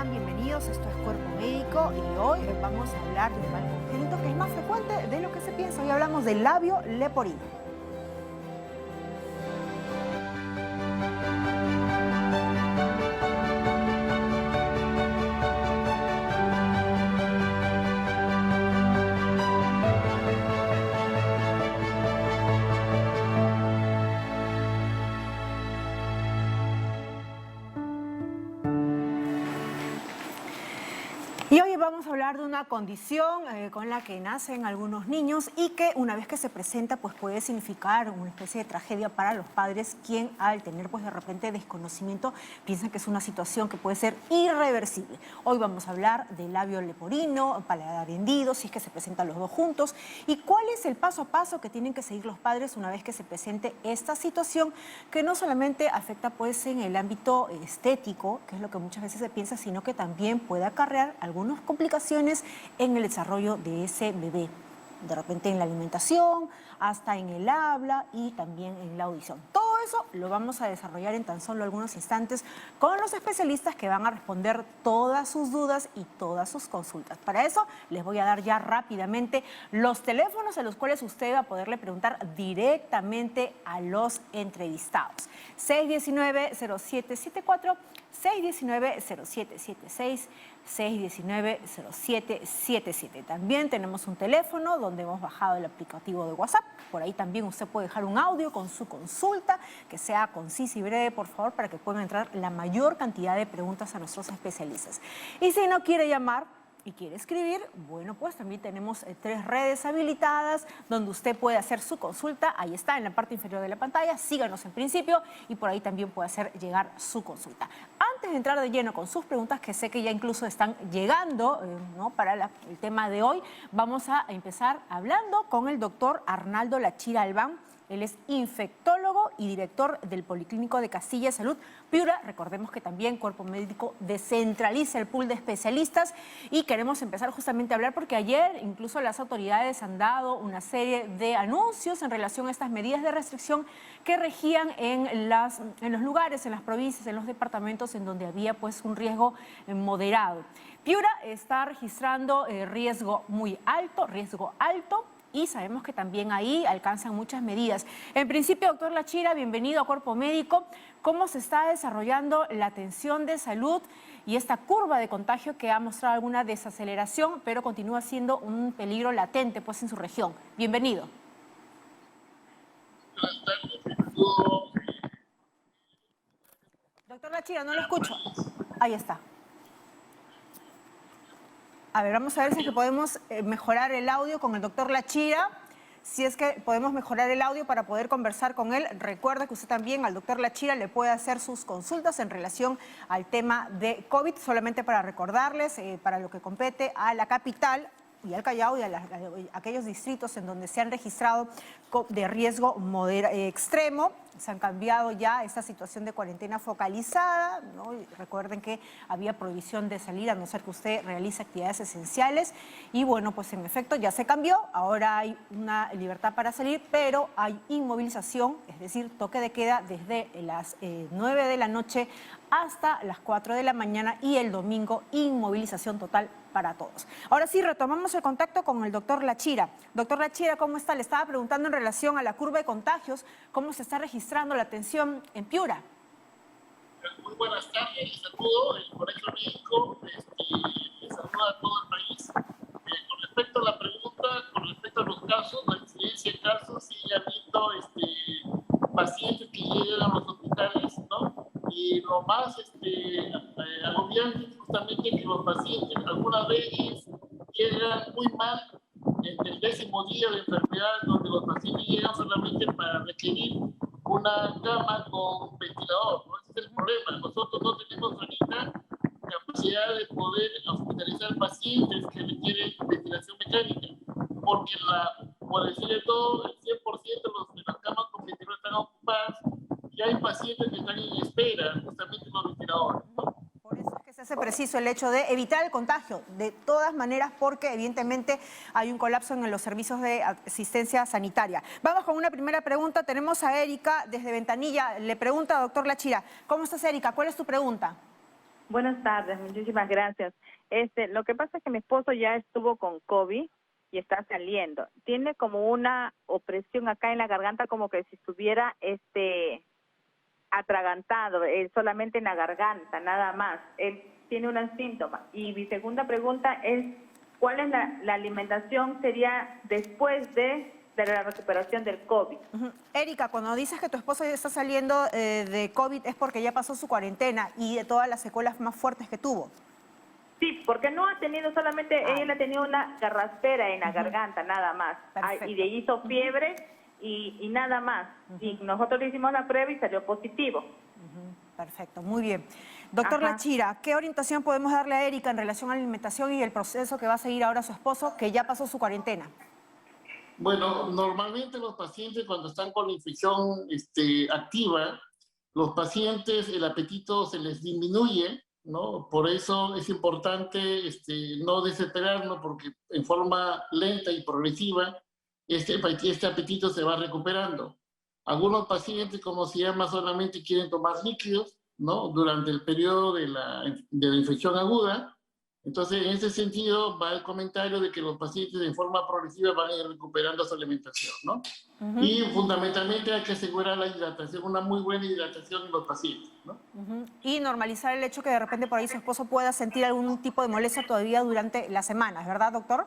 están? Bienvenidos, esto es Cuerpo Médico y hoy vamos a hablar de un mal congénito que es más frecuente de lo que se piensa. Hoy hablamos del labio leporino. Y hoy vamos a hablar de una condición con la que nacen algunos niños y que una vez que se presenta pues puede significar una especie de tragedia para los padres, quien al tener pues de repente desconocimiento piensan que es una situación que puede ser irreversible. Hoy vamos a hablar del labio leporino, paladar hendido, si es que se presentan los dos juntos, y cuál es el paso a paso que tienen que seguir los padres una vez que se presente esta situación, que no solamente afecta pues en el ámbito estético, que es lo que muchas veces se piensa, sino que también puede acarrear algunas complicaciones en el desarrollo de ese bebé, de repente en la alimentación, hasta en el habla y también en la audición. Todo eso lo vamos a desarrollar en tan solo algunos instantes con los especialistas que van a responder todas sus dudas y todas sus consultas. Para eso les voy a dar ya rápidamente los teléfonos a los cuales usted va a poderle preguntar directamente a los entrevistados. 619-0774, 619-0776, 619-0777. También tenemos un teléfono donde hemos bajado el aplicativo de WhatsApp. Por ahí también usted puede dejar un audio con su consulta, que sea concisa y breve, por favor, para que puedan entrar la mayor cantidad de preguntas a nuestros especialistas. Y si no quiere llamar y quiere escribir, bueno, pues también tenemos 3 redes habilitadas donde usted puede hacer su consulta. Ahí está, en la parte inferior de la pantalla. Síganos en principio y por ahí también puede hacer llegar su consulta. Antes de entrar de lleno con sus preguntas, que sé que ya incluso están llegando ¿no? para el tema de hoy, vamos a empezar hablando con el doctor Arnaldo Lachira Albán. Él es infectólogo y director del Policlínico de Castilla y Salud Piura. Recordemos que también Cuerpo Médico descentraliza el pool de especialistas y queremos empezar justamente a hablar porque ayer incluso las autoridades han dado una serie de anuncios en relación a estas medidas de restricción que regían en los lugares, en las provincias, en los departamentos en donde había pues un riesgo moderado. Piura está registrando riesgo muy alto, y sabemos que también ahí alcanzan muchas medidas. En principio, doctor Lachira, bienvenido a Cuerpo Médico. ¿Cómo se está desarrollando la atención de salud y esta curva de contagio que ha mostrado alguna desaceleración, pero continúa siendo un peligro latente pues, en su región? Bienvenido. Doctor Lachira, no lo escucho. Ahí está. A ver, vamos a ver si es que podemos mejorar el audio con el doctor Lachira. Si es que podemos mejorar el audio para poder conversar con él. Recuerda que usted también al doctor Lachira le puede hacer sus consultas en relación al tema de COVID. Solamente para recordarles, para lo que compete a la capital y al Callao y a aquellos distritos en donde se han registrado de riesgo extremo. Se han cambiado ya esta situación de cuarentena focalizada, ¿no? Y recuerden que había prohibición de salir a no ser que usted realice actividades esenciales y bueno, pues en efecto ya se cambió, ahora hay una libertad para salir, pero hay inmovilización, es decir, toque de queda desde las 9 de la noche hasta las 4 de la mañana y el domingo inmovilización total para todos. Ahora sí, retomamos el contacto con el doctor Lachira. Doctor Lachira, ¿cómo está? Le estaba preguntando en relación a la curva de contagios, ¿cómo se está registrando la atención en Piura? Muy buenas tardes, saludo el Colegio Médico, saludo a todo el país. Con respecto a la pregunta, con respecto a los casos, la incidencia de casos, sí ha habido pacientes que llegan a los hospitales, ¿no? Y lo más agobiante es justamente que los pacientes algunas veces llegan muy mal en el 10º día de enfermedad, donde los pacientes llegan solamente para requerir una cama con ventilador, ¿no? Ese es el problema. Nosotros no tenemos ahorita capacidad de poder hospitalizar pacientes que requieren ventilación mecánica, porque por decirle todo, el 100% de las camas con ventilador están ocupadas y hay pacientes que están en espera justamente los ventiladores, ¿no? Por eso es que se hace preciso el hecho de evitar el contagio, de todas maneras, porque evidentemente hay un colapso en los servicios de asistencia sanitaria. Vamos con una primera pregunta. Tenemos a Erika desde Ventanilla. Le pregunta, doctor Lachira, ¿cómo estás, Erika? ¿Cuál es tu pregunta? Buenas tardes, muchísimas gracias. Lo que pasa es que mi esposo ya estuvo con COVID y está saliendo. Tiene como una opresión acá en la garganta, como que si estuviera atragantado, solamente en la garganta, nada más. Él tiene un síntoma. Y mi segunda pregunta es, ¿cuál es la alimentación sería después de la recuperación del COVID? Erika, cuando dices que tu esposo ya está saliendo de COVID es porque ya pasó su cuarentena y de todas las secuelas más fuertes que tuvo. Sí, porque no ha tenido solamente, ella ha tenido una garraspera en la garganta, nada más. Y de ahí hizo fiebre y nada más. Y nosotros le hicimos la prueba y salió positivo. Perfecto, muy bien. Doctor Lachira, ¿qué orientación podemos darle a Erika en relación a la alimentación y el proceso que va a seguir ahora su esposo, que ya pasó su cuarentena? Bueno, normalmente los pacientes cuando están con la infección activa, los pacientes el apetito se les disminuye, ¿no? Por eso es importante no desesperarnos porque en forma lenta y progresiva este apetito se va recuperando. Algunos pacientes, como se llama, solamente quieren tomar líquidos, ¿no? Durante el periodo de la infección aguda. Entonces, en ese sentido, va el comentario de que los pacientes de forma progresiva van a ir recuperando su alimentación, ¿no? Y fundamentalmente hay que asegurar la hidratación, una muy buena hidratación en los pacientes, ¿no? Y normalizar el hecho que de repente por ahí su esposo pueda sentir algún tipo de molestia todavía durante las semanas, ¿verdad, doctor?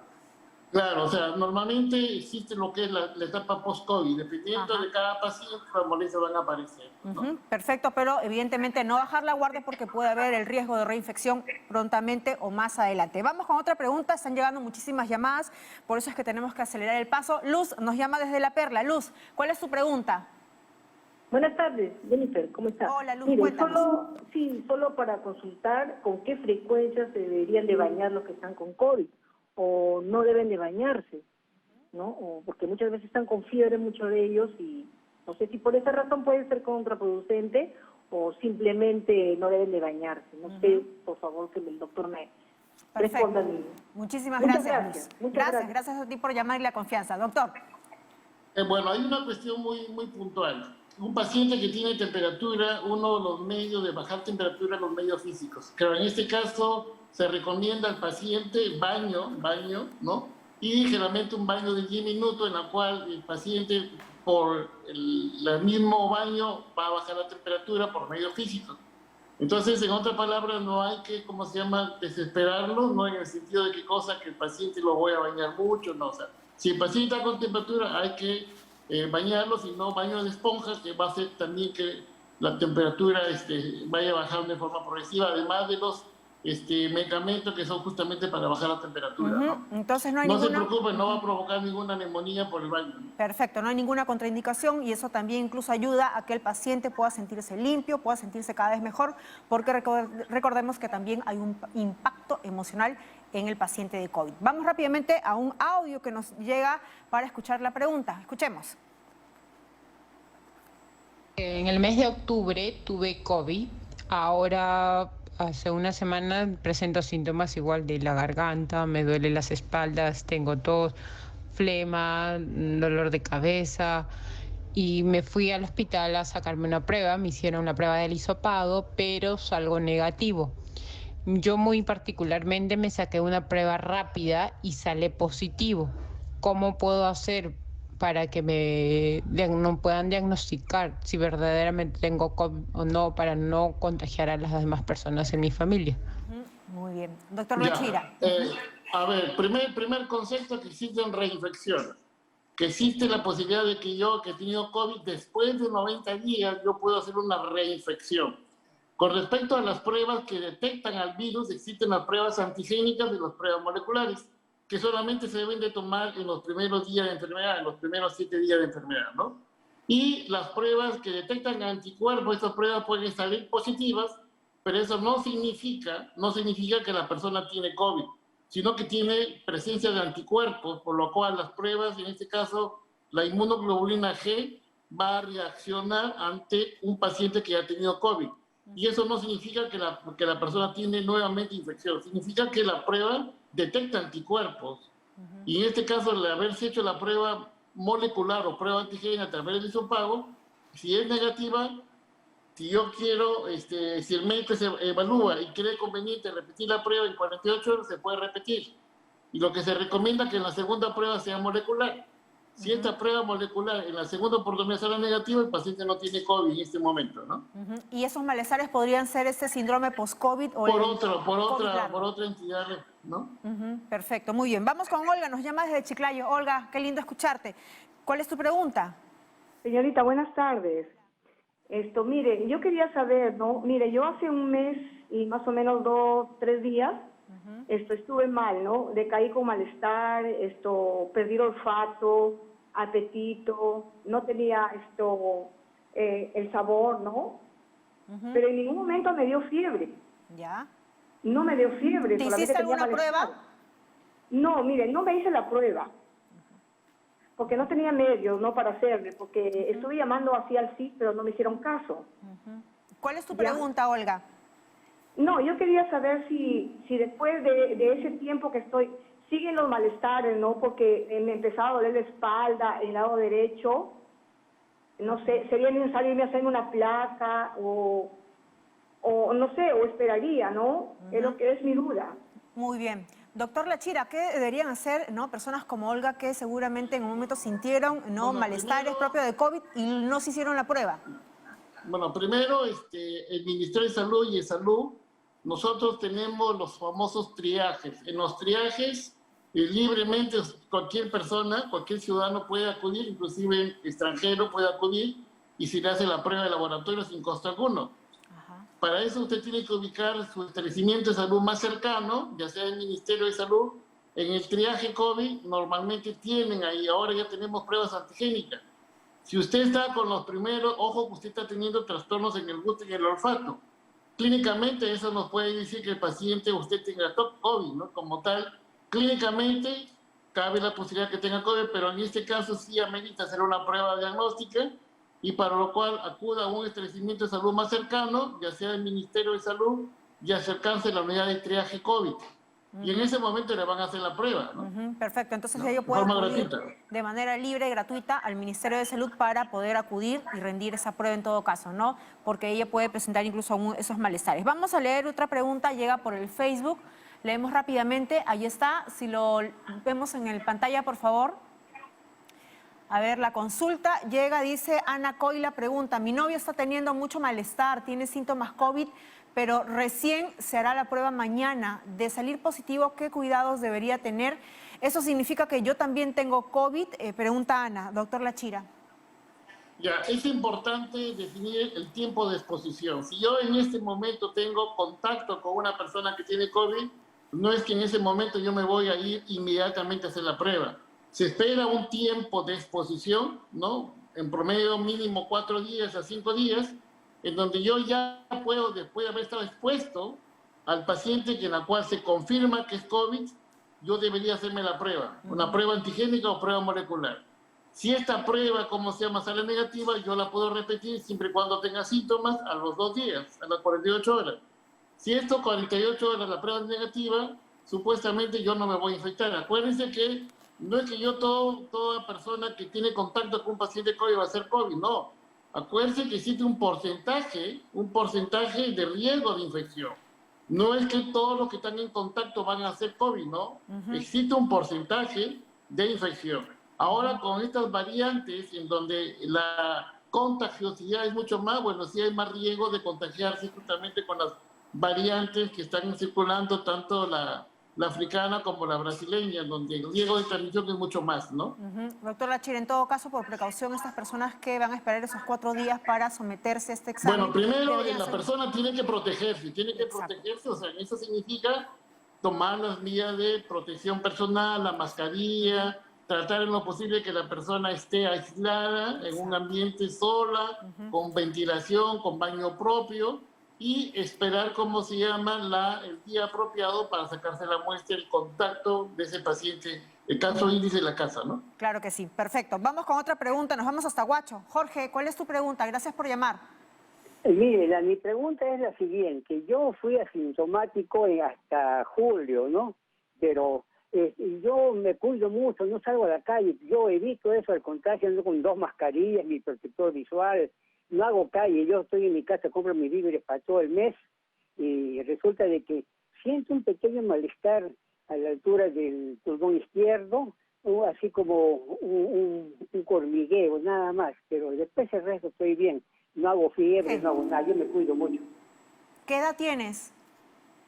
Claro, o sea, normalmente existe lo que es la etapa post-COVID. Dependiendo de cada paciente, las molestias van a aparecer, ¿no? Perfecto, pero evidentemente no bajar la guardia porque puede haber el riesgo de reinfección prontamente o más adelante. Vamos con otra pregunta, están llegando muchísimas llamadas, por eso es que tenemos que acelerar el paso. Luz nos llama desde La Perla. Luz, ¿cuál es su pregunta? Buenas tardes, Jennifer, ¿cómo estás? Hola, Luz, Mire, cuéntanos. solo para consultar con qué frecuencia se deberían de bañar los que están con COVID o no deben de bañarse, ¿no? Porque muchas veces están con fiebre muchos de ellos y no sé si por esa razón puede ser contraproducente o simplemente no deben de bañarse. No sé, por favor, que el doctor me responda a mí. Muchísimas Muchas gracias, Luz. muchas gracias. Gracias a ti por llamar y la confianza. Doctor. Bueno, hay una cuestión muy puntual. Un paciente que tiene temperatura, uno de los medios de bajar temperatura, los medios físicos. Pero en este caso se recomienda al paciente baño, ¿no? Y generalmente un baño de 10 minutos en el cual el paciente por el mismo baño va a bajar la temperatura por medios físicos. Entonces, en otras palabras, no hay que, ¿cómo se llama?, desesperarlo, no en el sentido de que cosa que el paciente lo voy a bañar mucho, no, o sea, si el paciente está con temperatura hay que bañarlo, si no, baño de esponjas, que va a hacer también que la temperatura vaya bajando de forma progresiva, además de los medicamentos que son justamente para bajar la temperatura, ¿no? Entonces no hay No ninguna... se preocupen, no va a provocar ninguna neumonía por el baño, ¿no? Perfecto, no hay ninguna contraindicación y eso también incluso ayuda a que el paciente pueda sentirse limpio, pueda sentirse cada vez mejor, porque recordemos que también hay un impacto emocional en el paciente de COVID. Vamos rápidamente a un audio que nos llega para escuchar la pregunta. Escuchemos. En el mes de octubre tuve COVID, ahora hace una semana presento síntomas igual de la garganta, me duele las espaldas, tengo tos, flema, dolor de cabeza y me fui al hospital a sacarme una prueba, me hicieron la prueba del hisopado, pero salgo negativo. Yo muy particularmente me saqué una prueba rápida y sale positivo. ¿Cómo puedo hacer para que no puedan diagnosticar si verdaderamente tengo COVID o no, para no contagiar a las demás personas en mi familia? Muy bien. Doctor Lachira. A ver, primer concepto, que existen reinfecciones, que existe la posibilidad de que yo, que he tenido COVID, después de 90 días, yo puedo hacer una reinfección. Con respecto a las pruebas que detectan al virus, existen las pruebas antigénicas y las pruebas moleculares, que solamente se deben de tomar en los primeros días de enfermedad, en los primeros 7 días de enfermedad, ¿no? Y las pruebas que detectan anticuerpos, estas pruebas pueden salir positivas, pero eso no significa que la persona tiene COVID, sino que tiene presencia de anticuerpos, por lo cual las pruebas, en este caso, la inmunoglobulina G va a reaccionar ante un paciente que ya ha tenido COVID. Y eso no significa que la persona tiene nuevamente infección, significa que la prueba detecta anticuerpos. Y en este caso, al haberse hecho la prueba molecular o prueba antigénica a través del hisopado, si es negativa, Si yo quiero, si el médico se evalúa y cree conveniente repetir la prueba en 48 horas, se puede repetir. Y lo que se recomienda es que en la segunda prueba sea molecular. Si esta prueba molecular en la segunda oportunidad sale negativa, el paciente no tiene COVID en este momento, ¿no? ¿Y esos malestares podrían ser este síndrome post-COVID o por otra entidad, ¿no? Perfecto, muy bien. Vamos con Olga, nos llama desde Chiclayo. Olga, qué lindo escucharte. ¿Cuál es tu pregunta? Señorita, buenas tardes. Mire, yo quería saber, ¿no? Mire, yo hace un mes y más o menos 2, 3 días, estuve mal, ¿no? Decaí con malestar, perdí el olfato, apetito, no tenía el sabor, ¿no? Pero en ningún momento me dio fiebre. ¿Ya? No me dio fiebre. ¿Te solamente hiciste tenía alguna malestar. prueba? No, mire, no me hice la prueba. Porque no tenía medios, ¿no? Para hacerme, porque estuve llamando así al CIS, pero no me hicieron caso. ¿Cuál es tu ¿Ya? pregunta, Olga? No, yo quería saber si después de ese tiempo que estoy, siguen los malestares, ¿no? Porque me empezaba a doler la espalda, el lado derecho. No sé, sería necesario irme a hacerme una placa o no sé, o esperaría, ¿no? Es lo que es mi duda. Muy bien. Doctor Lachira, ¿qué deberían hacer, ¿no? Personas como Olga que seguramente en un momento sintieron, ¿no? Bueno, malestares propios de COVID y no se hicieron la prueba. Bueno, primero, el Ministerio de Salud y de Salud, nosotros tenemos los famosos triajes. En los triajes, libremente cualquier persona, cualquier ciudadano puede acudir, inclusive extranjero puede acudir, y se le hace la prueba de laboratorio sin costo alguno. Para eso usted tiene que ubicar su establecimiento de salud más cercano, ya sea el Ministerio de Salud. En el triaje COVID normalmente tienen ahí, ahora ya tenemos pruebas antigénicas. Si usted está con los primeros, ojo que usted está teniendo trastornos en el gusto y en el olfato. Clínicamente eso nos puede decir que el paciente, usted tenga COVID, ¿no? Como tal, clínicamente cabe la posibilidad que tenga COVID, pero en este caso sí amerita hacer una prueba diagnóstica y para lo cual acuda a un establecimiento de salud más cercano, ya sea el Ministerio de Salud, y acercarse a la unidad de triaje COVID. Y en ese momento le van a hacer la prueba, ¿no? Perfecto, entonces No, ello de puede forma acudir gratuita. de manera libre y gratuita al Ministerio de Salud para poder acudir y rendir esa prueba en todo caso, ¿no? Porque ella puede presentar incluso esos malestares. Vamos a leer otra pregunta, llega por el Facebook, leemos rápidamente, ahí está, si lo vemos en el pantalla, por favor. A ver, la consulta llega, dice Ana Coila, pregunta, mi novio está teniendo mucho malestar, tiene síntomas COVID, pero recién se hará la prueba mañana. De salir positivo, ¿qué cuidados debería tener? ¿Eso significa que yo también tengo COVID? Pregunta Ana, doctor Lachira. Ya, es importante definir el tiempo de exposición. Si yo en este momento tengo contacto con una persona que tiene COVID, no es que en ese momento yo me voy a ir inmediatamente a hacer la prueba. Se espera un tiempo de exposición, ¿no? En promedio mínimo 4 días a 5 días, en donde yo ya puedo, después de haber estado expuesto al paciente en la cual se confirma que es COVID, yo debería hacerme la prueba, una prueba antigénica o prueba molecular. Si esta prueba, como se llama, sale negativa, yo la puedo repetir siempre y cuando tenga síntomas a los 2 días, a las 48 horas. Si esto 48 horas la prueba es negativa, supuestamente yo no me voy a infectar. Acuérdense que no es que yo toda persona que tiene contacto con un paciente COVID va a ser COVID, no. Acuérdense que existe un porcentaje de riesgo de infección. No es que todos los que están en contacto van a ser COVID, no. Existe un porcentaje de infección. Ahora con estas variantes en donde la contagiosidad es mucho más, bueno, sí hay más riesgo de contagiarse justamente con las variantes que están circulando, tanto la africana como la brasileña, donde el riesgo de transmisión es mucho más, ¿no? Doctor Lachira, en todo caso, por precaución, estas personas que van a esperar esos 4 días para someterse a este examen... Bueno, primero la persona tiene que protegerse, o sea, eso significa tomar las medidas de protección personal, la mascarilla, tratar en lo posible que la persona esté aislada en un ambiente sola, con ventilación, con baño propio, y esperar, ¿cómo se llama?, el día apropiado para sacarse la muestra, el contacto de ese paciente, el caso índice de la casa, ¿no? Claro que sí, perfecto. Vamos con otra pregunta, nos vamos hasta Huacho. Jorge, ¿cuál es tu pregunta? Gracias por llamar. Mire, mi pregunta es la siguiente. Yo fui asintomático hasta julio, ¿no? Pero yo me cuido mucho, no salgo a la calle. Yo evito eso, al contrario, ando con 2 mascarillas, mi protector visual, no hago calle, yo estoy en mi casa, compro mis víveres para todo el mes y resulta de que siento un pequeño malestar a la altura del pulmón izquierdo, así como un hormigueo, nada más, pero después el resto estoy bien, no hago fiebre, no hago nada, yo me cuido mucho. ¿Qué edad tienes?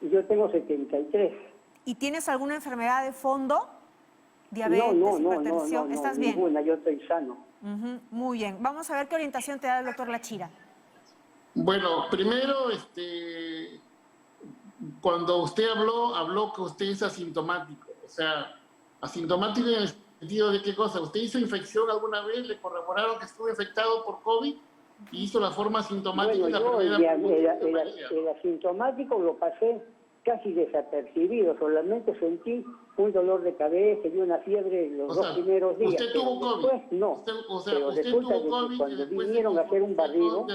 Yo tengo 73. ¿Y tienes alguna enfermedad de fondo? ¿Diabetes, hipertensión? ¿Estás bien? Ninguna, yo estoy sano. Muy bien. Vamos a ver qué orientación te da el doctor Lachira. Bueno, primero, cuando usted habló que usted es asintomático. O sea, asintomático en el sentido de qué cosa. ¿Usted hizo infección alguna vez? ¿Le corroboraron que estuvo infectado por COVID? Y hizo la forma asintomática. Bueno, el asintomático lo pasé casi desapercibido, solamente sentí un dolor de cabeza y una fiebre los dos primeros días. ¿Usted tuvo COVID? Después no, pero usted resulta tuvo que COVID cuando vinieron a hacer un barrido,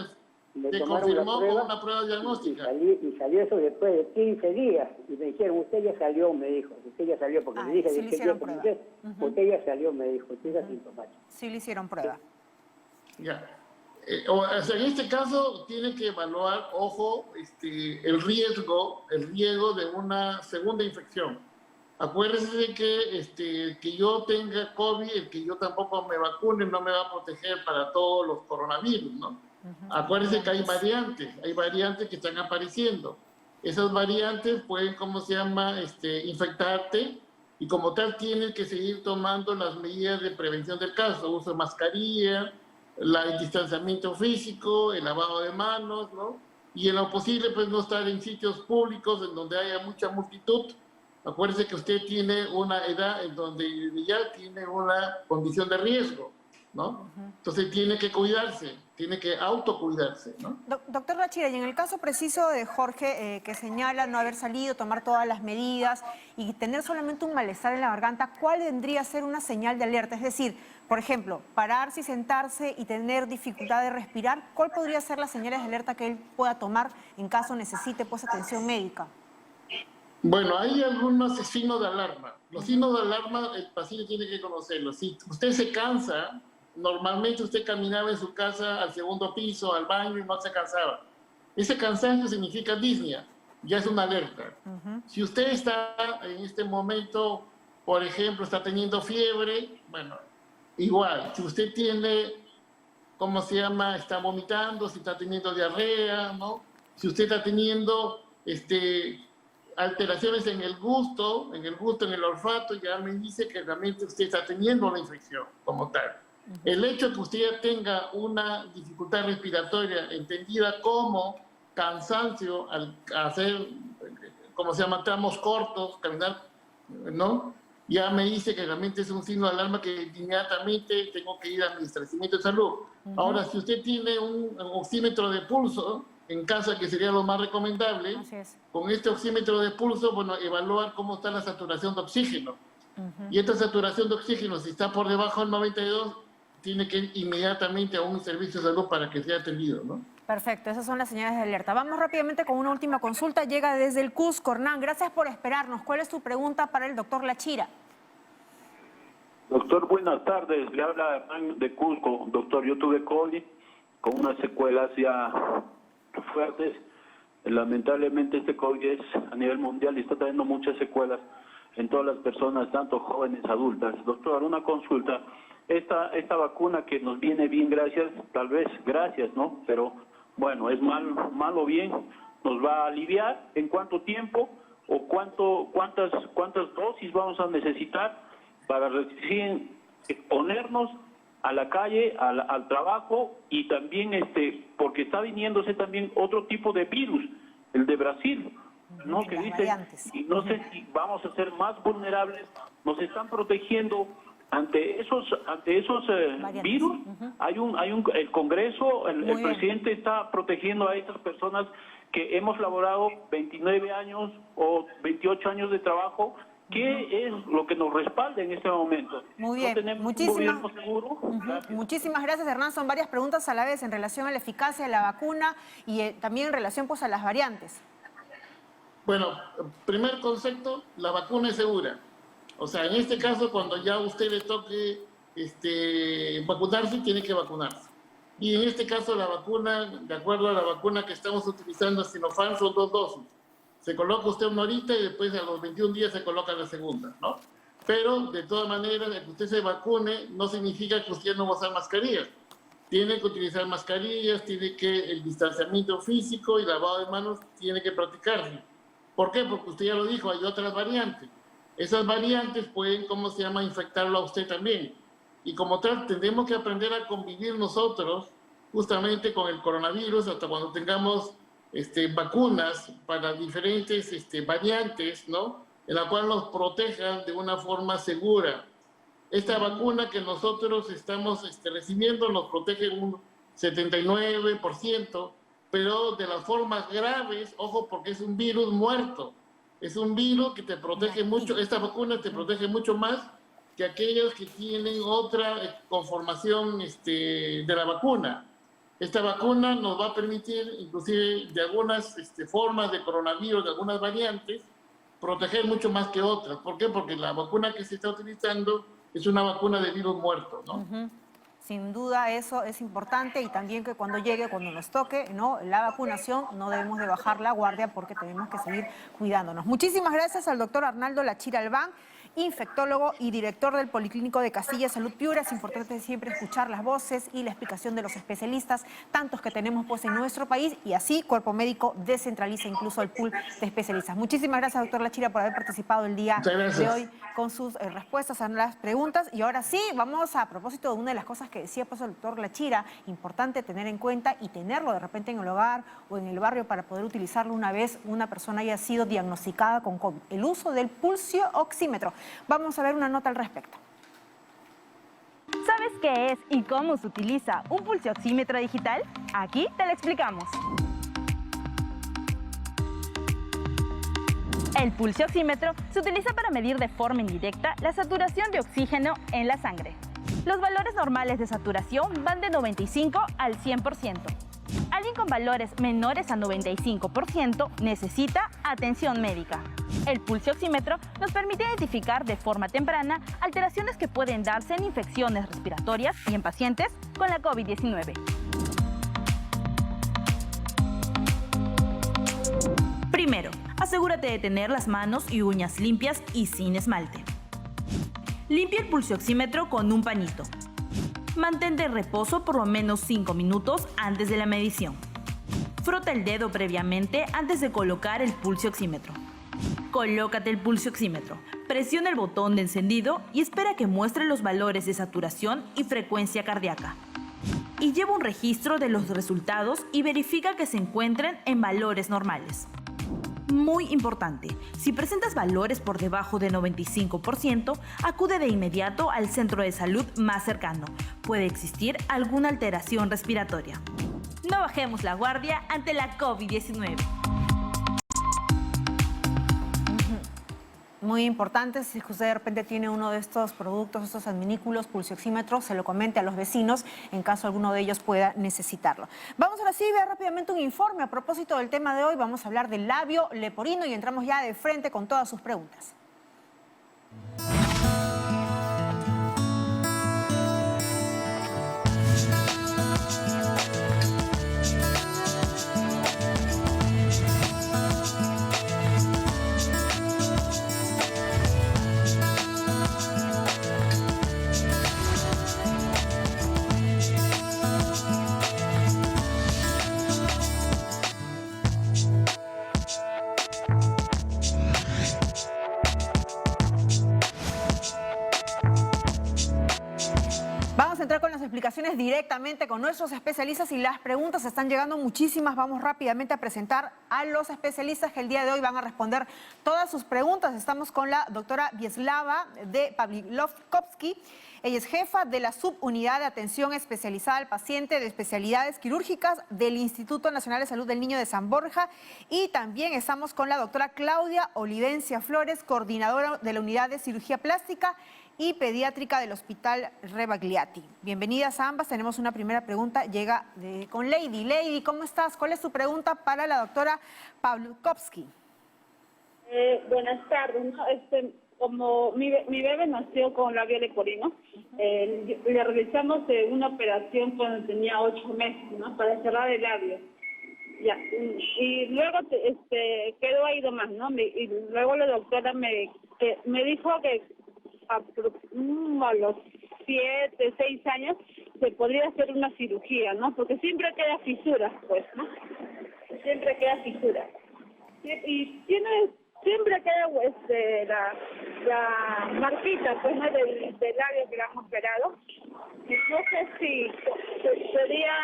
me se tomaron la confirmó prueba con una prueba diagnóstica. y salió eso después de 15 días. Y me dijeron, usted ya salió, me dijo. Usted ya salió, porque le dije, sí ¿de le qué hicieron día prueba. comencé? Usted ya salió, me dijo. Usted es asintomático. Sí le hicieron prueba. Ya. O sea, en este caso tiene que evaluar, ojo, el riesgo de una segunda infección. Acuérdese de que yo tenga COVID, el que yo tampoco me vacune no me va a proteger para todos los coronavirus, ¿no? Acuérdese que hay variantes que están apareciendo. Esas variantes pueden, infectarte y como tal tienes que seguir tomando las medidas de prevención del caso, uso de mascarilla, el distanciamiento físico, el lavado de manos, ¿no? Y en lo posible, pues no estar en sitios públicos en donde haya mucha multitud. Acuérdese que usted tiene una edad en donde ya tiene una condición de riesgo, ¿no? Entonces tiene que cuidarse, tiene que autocuidarse, ¿no? Doctor Lachira, y en el caso preciso de Jorge, que señala no haber salido, tomar todas las medidas y tener solamente un malestar en la garganta, ¿cuál vendría a ser una señal de alerta? Es decir, por ejemplo, pararse y sentarse y tener dificultad de respirar, ¿cuál podría ser las señales de alerta que él pueda tomar en caso necesite pues atención médica? Bueno, hay algunos signos de alarma. Los signos de alarma el paciente tiene que conocerlos. Si usted se cansa, normalmente usted caminaba en su casa al segundo piso, al baño y no se cansaba. Ese cansancio significa disnea, ya es una alerta. Si usted está en este momento, por ejemplo, está teniendo fiebre, bueno, igual. Si usted tiene, está vomitando, si está teniendo diarrea, ¿no? Si usted está teniendo alteraciones en el gusto, en el olfato, ya me dice que realmente usted está teniendo una infección como tal. El hecho de que usted ya tenga una dificultad respiratoria entendida como cansancio al hacer, tramos cortos, caminar, ¿no? Ya me dice que realmente es un signo de alarma que inmediatamente tengo que ir a mi establecimiento de salud. Ahora, si usted tiene un oxímetro de pulso en casa, que sería lo más recomendable, con este oxímetro de pulso, bueno, evaluar cómo está la saturación de oxígeno. Y esta saturación de oxígeno, si está por debajo del 92, tiene que ir inmediatamente a un servicio de salud para que sea atendido, ¿no? Perfecto, esas son las señales de alerta. Vamos rápidamente con una última consulta. Llega desde el Cusco. Hernán, gracias por esperarnos. ¿Cuál es tu pregunta para el doctor Lachira? Doctor, buenas tardes. Le habla Hernán de Cusco. Doctor, yo tuve COVID con unas secuelas ya fuertes. Lamentablemente este COVID es a nivel mundial y está trayendo muchas secuelas en todas las personas, tanto jóvenes, adultas. Doctor, una consulta. Esta vacuna que nos viene bien, gracias, tal vez gracias, ¿no? Pero bueno, es mal o bien, nos va a aliviar. ¿En cuánto tiempo o cuántas dosis vamos a necesitar para recién exponernos a la calle, al trabajo y también porque está viniéndose también otro tipo de virus, el de Brasil, ¿no? Que dice, y no sé si vamos a ser más vulnerables, nos están protegiendo ante esos virus. El Congreso, el presidente está protegiendo a estas personas que hemos laborado 29 años o 28 años de trabajo. ¿Qué es lo que nos respalda en este momento? Muy bien, ¿No tenemos un gobierno seguro? Muchísimas gracias, Hernán. Son varias preguntas a la vez en relación a la eficacia de la vacuna y también en relación pues a las variantes. Bueno, primer concepto, la vacuna es segura. O sea, en este caso, cuando ya a usted le toque vacunarse, tiene que vacunarse. Y en este caso la vacuna, de acuerdo a la vacuna que estamos utilizando, Sinopharm, son 2 dosis. Se coloca usted una horita y después a los 21 días se coloca la segunda, ¿no? Pero de todas maneras, el que usted se vacune no significa que usted no va a usar mascarillas. Tiene que utilizar mascarillas, tiene que el distanciamiento físico y lavado de manos tiene que practicarse. ¿Por qué? Porque usted ya lo dijo, hay otras variantes. Esas variantes pueden, ¿cómo se llama?, infectarlo a usted también. Y como tal, tendremos que aprender a convivir nosotros justamente con el coronavirus hasta cuando tengamos vacunas para diferentes variantes, ¿no?, en la cual nos protejan de una forma segura. Esta vacuna que nosotros estamos recibiendo nos protege un 79%, pero de las formas graves, ojo, porque es un virus muerto. Es un virus que te protege mucho, esta vacuna te protege mucho más que aquellos que tienen otra conformación de la vacuna. Esta vacuna nos va a permitir, inclusive de algunas formas de coronavirus, de algunas variantes, proteger mucho más que otras. ¿Por qué? Porque la vacuna que se está utilizando es una vacuna de virus muerto, ¿no? Sin duda eso es importante y también que cuando llegue, cuando nos toque, ¿no?, la vacunación, no debemos de bajar la guardia porque tenemos que seguir cuidándonos. Muchísimas gracias al doctor Arnaldo Lachira Albán, infectólogo y director del Policlínico de Castilla Salud Piura. Es importante siempre escuchar las voces y la explicación de los especialistas, tantos que tenemos pues en nuestro país, y así Cuerpo Médico descentraliza incluso el pool de especialistas. Muchísimas gracias, doctor Lachira, por haber participado el día de hoy con sus respuestas a las preguntas. Y ahora sí, vamos a propósito de una de las cosas que decía pues el doctor Lachira, importante tener en cuenta y tenerlo de repente en el hogar o en el barrio para poder utilizarlo una vez una persona haya sido diagnosticada con COVID. El uso del pulso oxímetro. Vamos a ver una nota al respecto. ¿Sabes qué es y cómo se utiliza un pulsioxímetro digital? Aquí te lo explicamos. El pulsioxímetro se utiliza para medir de forma indirecta la saturación de oxígeno en la sangre. Los valores normales de saturación van de 95 al 100%. Alguien con valores menores a 95% necesita atención médica. El pulsioxímetro nos permite identificar de forma temprana alteraciones que pueden darse en infecciones respiratorias y en pacientes con la COVID-19. Primero, asegúrate de tener las manos y uñas limpias y sin esmalte. Limpia el pulsioxímetro con un pañito. Mantente en reposo por lo menos 5 minutos antes de la medición. Frota el dedo previamente antes de colocar el pulsioxímetro. Colócate el pulsioxímetro, presiona el botón de encendido y espera que muestre los valores de saturación y frecuencia cardíaca. Y lleva un registro de los resultados y verifica que se encuentren en valores normales. Muy importante, si presentas valores por debajo de 95%, acude de inmediato al centro de salud más cercano. Puede existir alguna alteración respiratoria. No bajemos la guardia ante la COVID-19. Muy importante, si usted de repente tiene uno de estos productos, estos adminículos, pulsioxímetros, se lo comente a los vecinos en caso alguno de ellos pueda necesitarlo. Vamos ahora sí a ver rápidamente un informe a propósito del tema de hoy. Vamos a hablar del labio leporino y entramos ya de frente con todas sus preguntas. Entrar con las explicaciones directamente con nuestros especialistas y las preguntas están llegando muchísimas. Vamos rápidamente a presentar a los especialistas que el día de hoy van a responder todas sus preguntas. Estamos con la doctora Vieslava de Pavlikovsky. Ella es jefa de la subunidad de atención especializada al paciente de especialidades quirúrgicas del Instituto Nacional de Salud del Niño de San Borja. Y también estamos con la doctora Claudia Olivencia Flores, coordinadora de la unidad de cirugía plástica y pediátrica del Hospital Rebagliati. Bienvenidas a ambas. Tenemos una primera pregunta, llega con Lady. Lady, ¿cómo estás? ¿Cuál es tu pregunta para la doctora Pavlikovsky? Buenas tardes. como mi bebé nació con labio leporino, le realizamos una operación cuando tenía 8 meses, ¿no? Para cerrar el labio. Ya. Y luego quedó ahí nomás, ¿no? Y luego la doctora me dijo que a los 7, 6 años se podría hacer una cirugía, ¿no? Porque siempre queda fisura, pues, ¿no? Siempre queda fisura. Y siempre queda la marquita, pues, ¿no? Del labio que le han operado. Y no sé si sería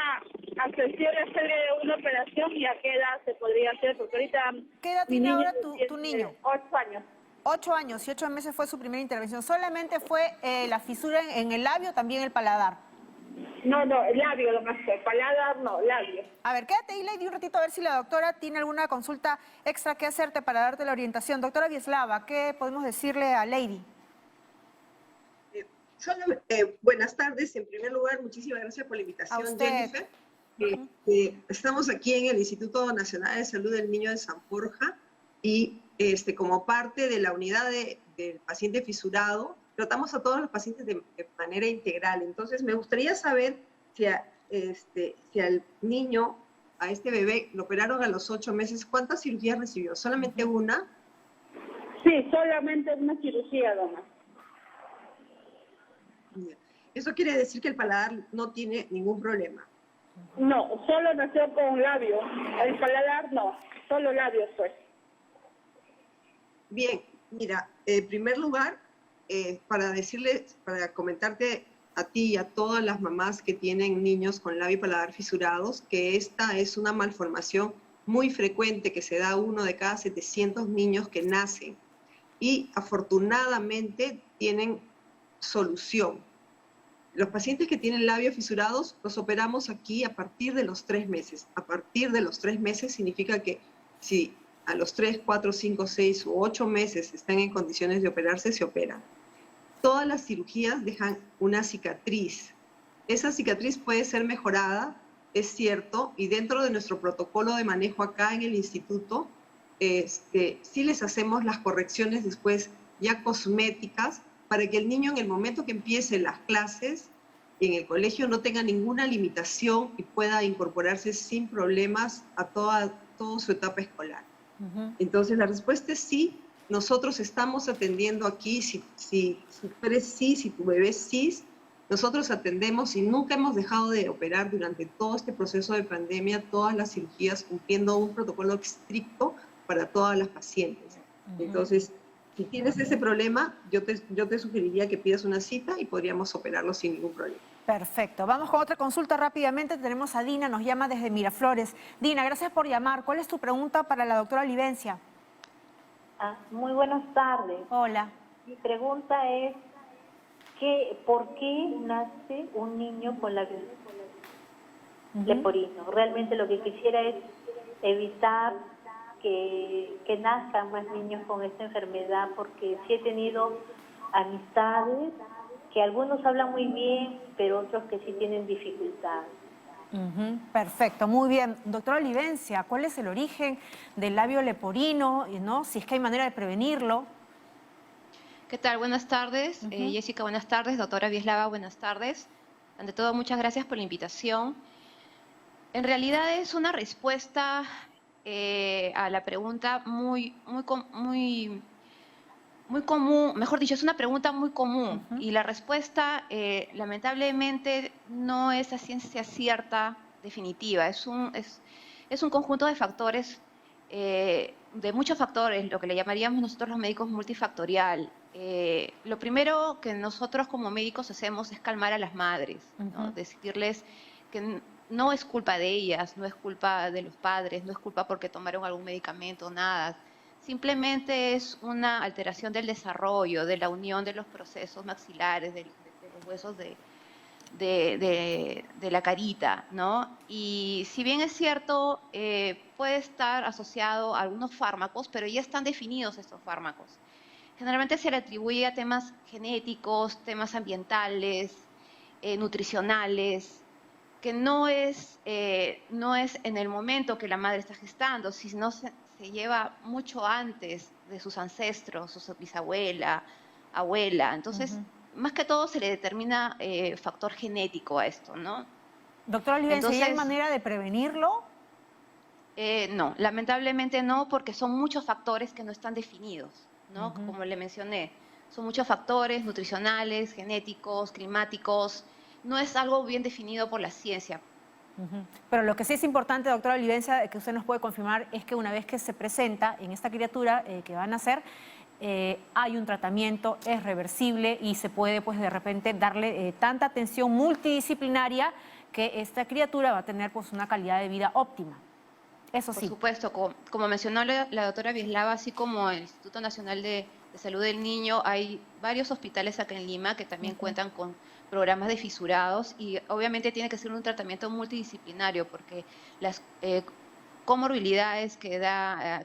accesible hacer una operación y a qué edad se podría hacer, porque ahorita... ¿Qué edad tiene ahora tu niño? 8 años. 8 años y 8 meses fue su primera intervención. ¿Solamente fue la fisura en el labio o también el paladar? No, el labio lo más que el paladar no, labio. A ver, quédate ahí, Lady, un ratito a ver si la doctora tiene alguna consulta extra que hacerte para darte la orientación. Doctora Vieslava, ¿qué podemos decirle a Lady? Buenas tardes. En primer lugar, muchísimas gracias por la invitación, Jennifer. Estamos aquí en el Instituto Nacional de Salud del Niño de San Borja y como parte de la unidad del paciente fisurado, tratamos a todos los pacientes de manera integral. Entonces, me gustaría saber si al niño, a este bebé, lo operaron a los 8 meses, ¿cuántas cirugías recibió? ¿Solamente una? Sí, solamente una cirugía, dona. Eso quiere decir que el paladar no tiene ningún problema. No, solo nació con labio. El paladar no, solo labios pues. Bien, mira, en primer lugar, para comentarte a ti y a todas las mamás que tienen niños con labio y paladar fisurados, que esta es una malformación muy frecuente que se da a 1 de cada 700 niños que nacen y afortunadamente tienen solución. Los pacientes que tienen labios fisurados los operamos aquí a partir de los 3 meses. A partir de los 3 meses significa que si a los 3, 4, 5, 6 u 8 meses están en condiciones de operarse, se operan. Todas las cirugías dejan una cicatriz. Esa cicatriz puede ser mejorada, es cierto, y dentro de nuestro protocolo de manejo acá en el instituto, sí les hacemos las correcciones después ya cosméticas para que el niño en el momento que empiece las clases en el colegio no tenga ninguna limitación y pueda incorporarse sin problemas a toda su etapa escolar. Entonces la respuesta es sí. Nosotros estamos atendiendo aquí, si tú eres cis, si tu bebé es cis, nosotros atendemos y nunca hemos dejado de operar durante todo este proceso de pandemia, todas las cirugías, cumpliendo un protocolo estricto para todas las pacientes. Entonces, si tienes ese problema, yo te sugeriría que pidas una cita y podríamos operarlo sin ningún problema. Perfecto. Vamos con otra consulta rápidamente. Tenemos a Dina, nos llama desde Miraflores. Dina, gracias por llamar. ¿Cuál es tu pregunta para la doctora Olivencia? Muy buenas tardes. Hola. Mi pregunta es, ¿por qué nace un niño con labio leporino? Realmente lo que quisiera es evitar que nazcan más niños con esta enfermedad, porque sí he tenido amistades que algunos hablan muy bien, pero otros que sí tienen dificultades. Perfecto, muy bien. Doctora Olivencia, ¿cuál es el origen del labio leporino? ¿No? Si es que hay manera de prevenirlo. ¿Qué tal? Buenas tardes. Jessica, buenas tardes. Doctora Vieslava, buenas tardes. Ante todo, muchas gracias por la invitación. En realidad es una respuesta a la pregunta muy común, mejor dicho, es una pregunta muy común y la respuesta lamentablemente no es a ciencia cierta definitiva, es un conjunto de factores, de muchos factores, lo que le llamaríamos nosotros los médicos multifactorial. Lo primero que nosotros como médicos hacemos es calmar a las madres, ¿no? Decirles que no es culpa de ellas, no es culpa de los padres, no es culpa porque tomaron algún medicamento, nada. Simplemente es una alteración del desarrollo, de la unión de los procesos maxilares, de los huesos de la carita, ¿no? Y si bien es cierto, puede estar asociado a algunos fármacos, pero ya están definidos estos fármacos. Generalmente se le atribuye a temas genéticos, temas ambientales, nutricionales, que no es en el momento que la madre está gestando, sino se lleva mucho antes de sus ancestros, su bisabuela, abuela. Entonces, más que todo se le determina factor genético a esto, ¿no? Doctora Olivencia, ¿hay Entonces, manera de prevenirlo? No, lamentablemente no, porque son muchos factores que no están definidos, ¿no? Como le mencioné, son muchos factores nutricionales, genéticos, climáticos. No es algo bien definido por la ciencia. Pero lo que sí es importante, doctora Olivencia, que usted nos puede confirmar, es que una vez que se presenta en esta criatura que van a nacer, hay un tratamiento, es reversible y se puede, pues, de repente darle tanta atención multidisciplinaria que esta criatura va a tener, pues, una calidad de vida óptima. Eso sí. Por supuesto, como mencionó la doctora Vieslava, así como el Instituto Nacional de Salud del Niño, hay varios hospitales acá en Lima que también cuentan con programas de fisurados y obviamente tiene que ser un tratamiento multidisciplinario porque las comorbilidades que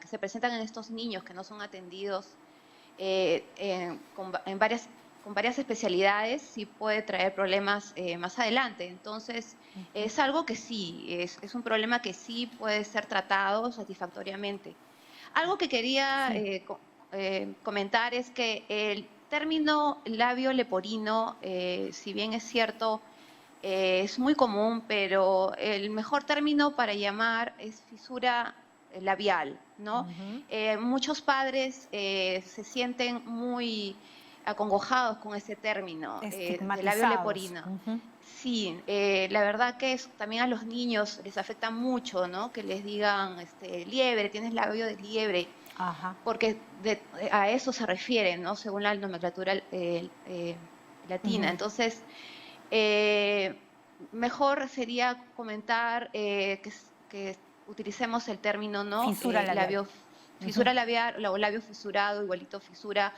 se presentan en estos niños que no son atendidos con varias especialidades sí puede traer problemas más adelante. Entonces, es algo que sí, es un problema que sí puede ser tratado satisfactoriamente. Algo que quería comentar es que el término labio leporino, si bien es cierto, es muy común, pero el mejor término para llamar es fisura labial, ¿no? Muchos padres se sienten muy acongojados con ese término de labio leporino. Sí, la verdad que también a los niños les afecta mucho, ¿no? Que les digan, liebre, tienes labio de liebre. Porque a eso se refiere, ¿no? Según la nomenclatura latina. Entonces, mejor sería comentar que utilicemos el término, ¿no? Fisura labial. Fisura labial o labio fisurado, igualito fisura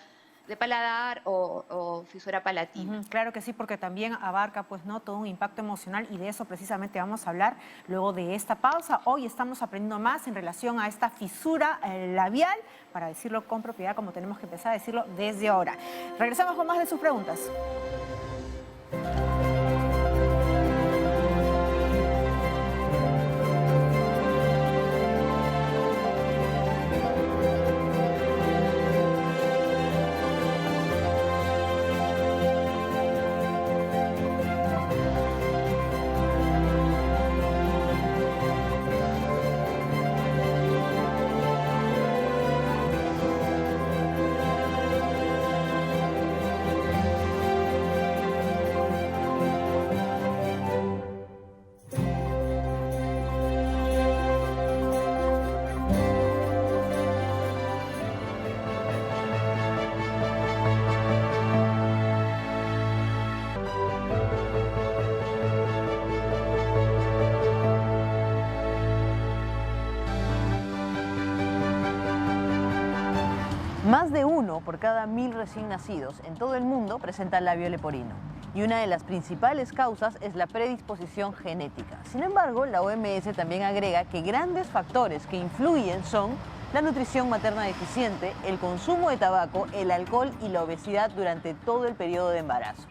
de paladar o fisura palatina. Claro que sí, porque también abarca, pues, ¿no?, todo un impacto emocional y de eso precisamente vamos a hablar luego de esta pausa. Hoy estamos aprendiendo más en relación a esta fisura labial, para decirlo con propiedad, como tenemos que empezar a decirlo desde ahora. Regresamos con más de sus preguntas. Más de 1 por cada 1000 recién nacidos en todo el mundo presenta labio leporino. Y una de las principales causas es la predisposición genética. Sin embargo, la OMS también agrega que grandes factores que influyen son la nutrición materna deficiente, el consumo de tabaco, el alcohol y la obesidad durante todo el periodo de embarazo.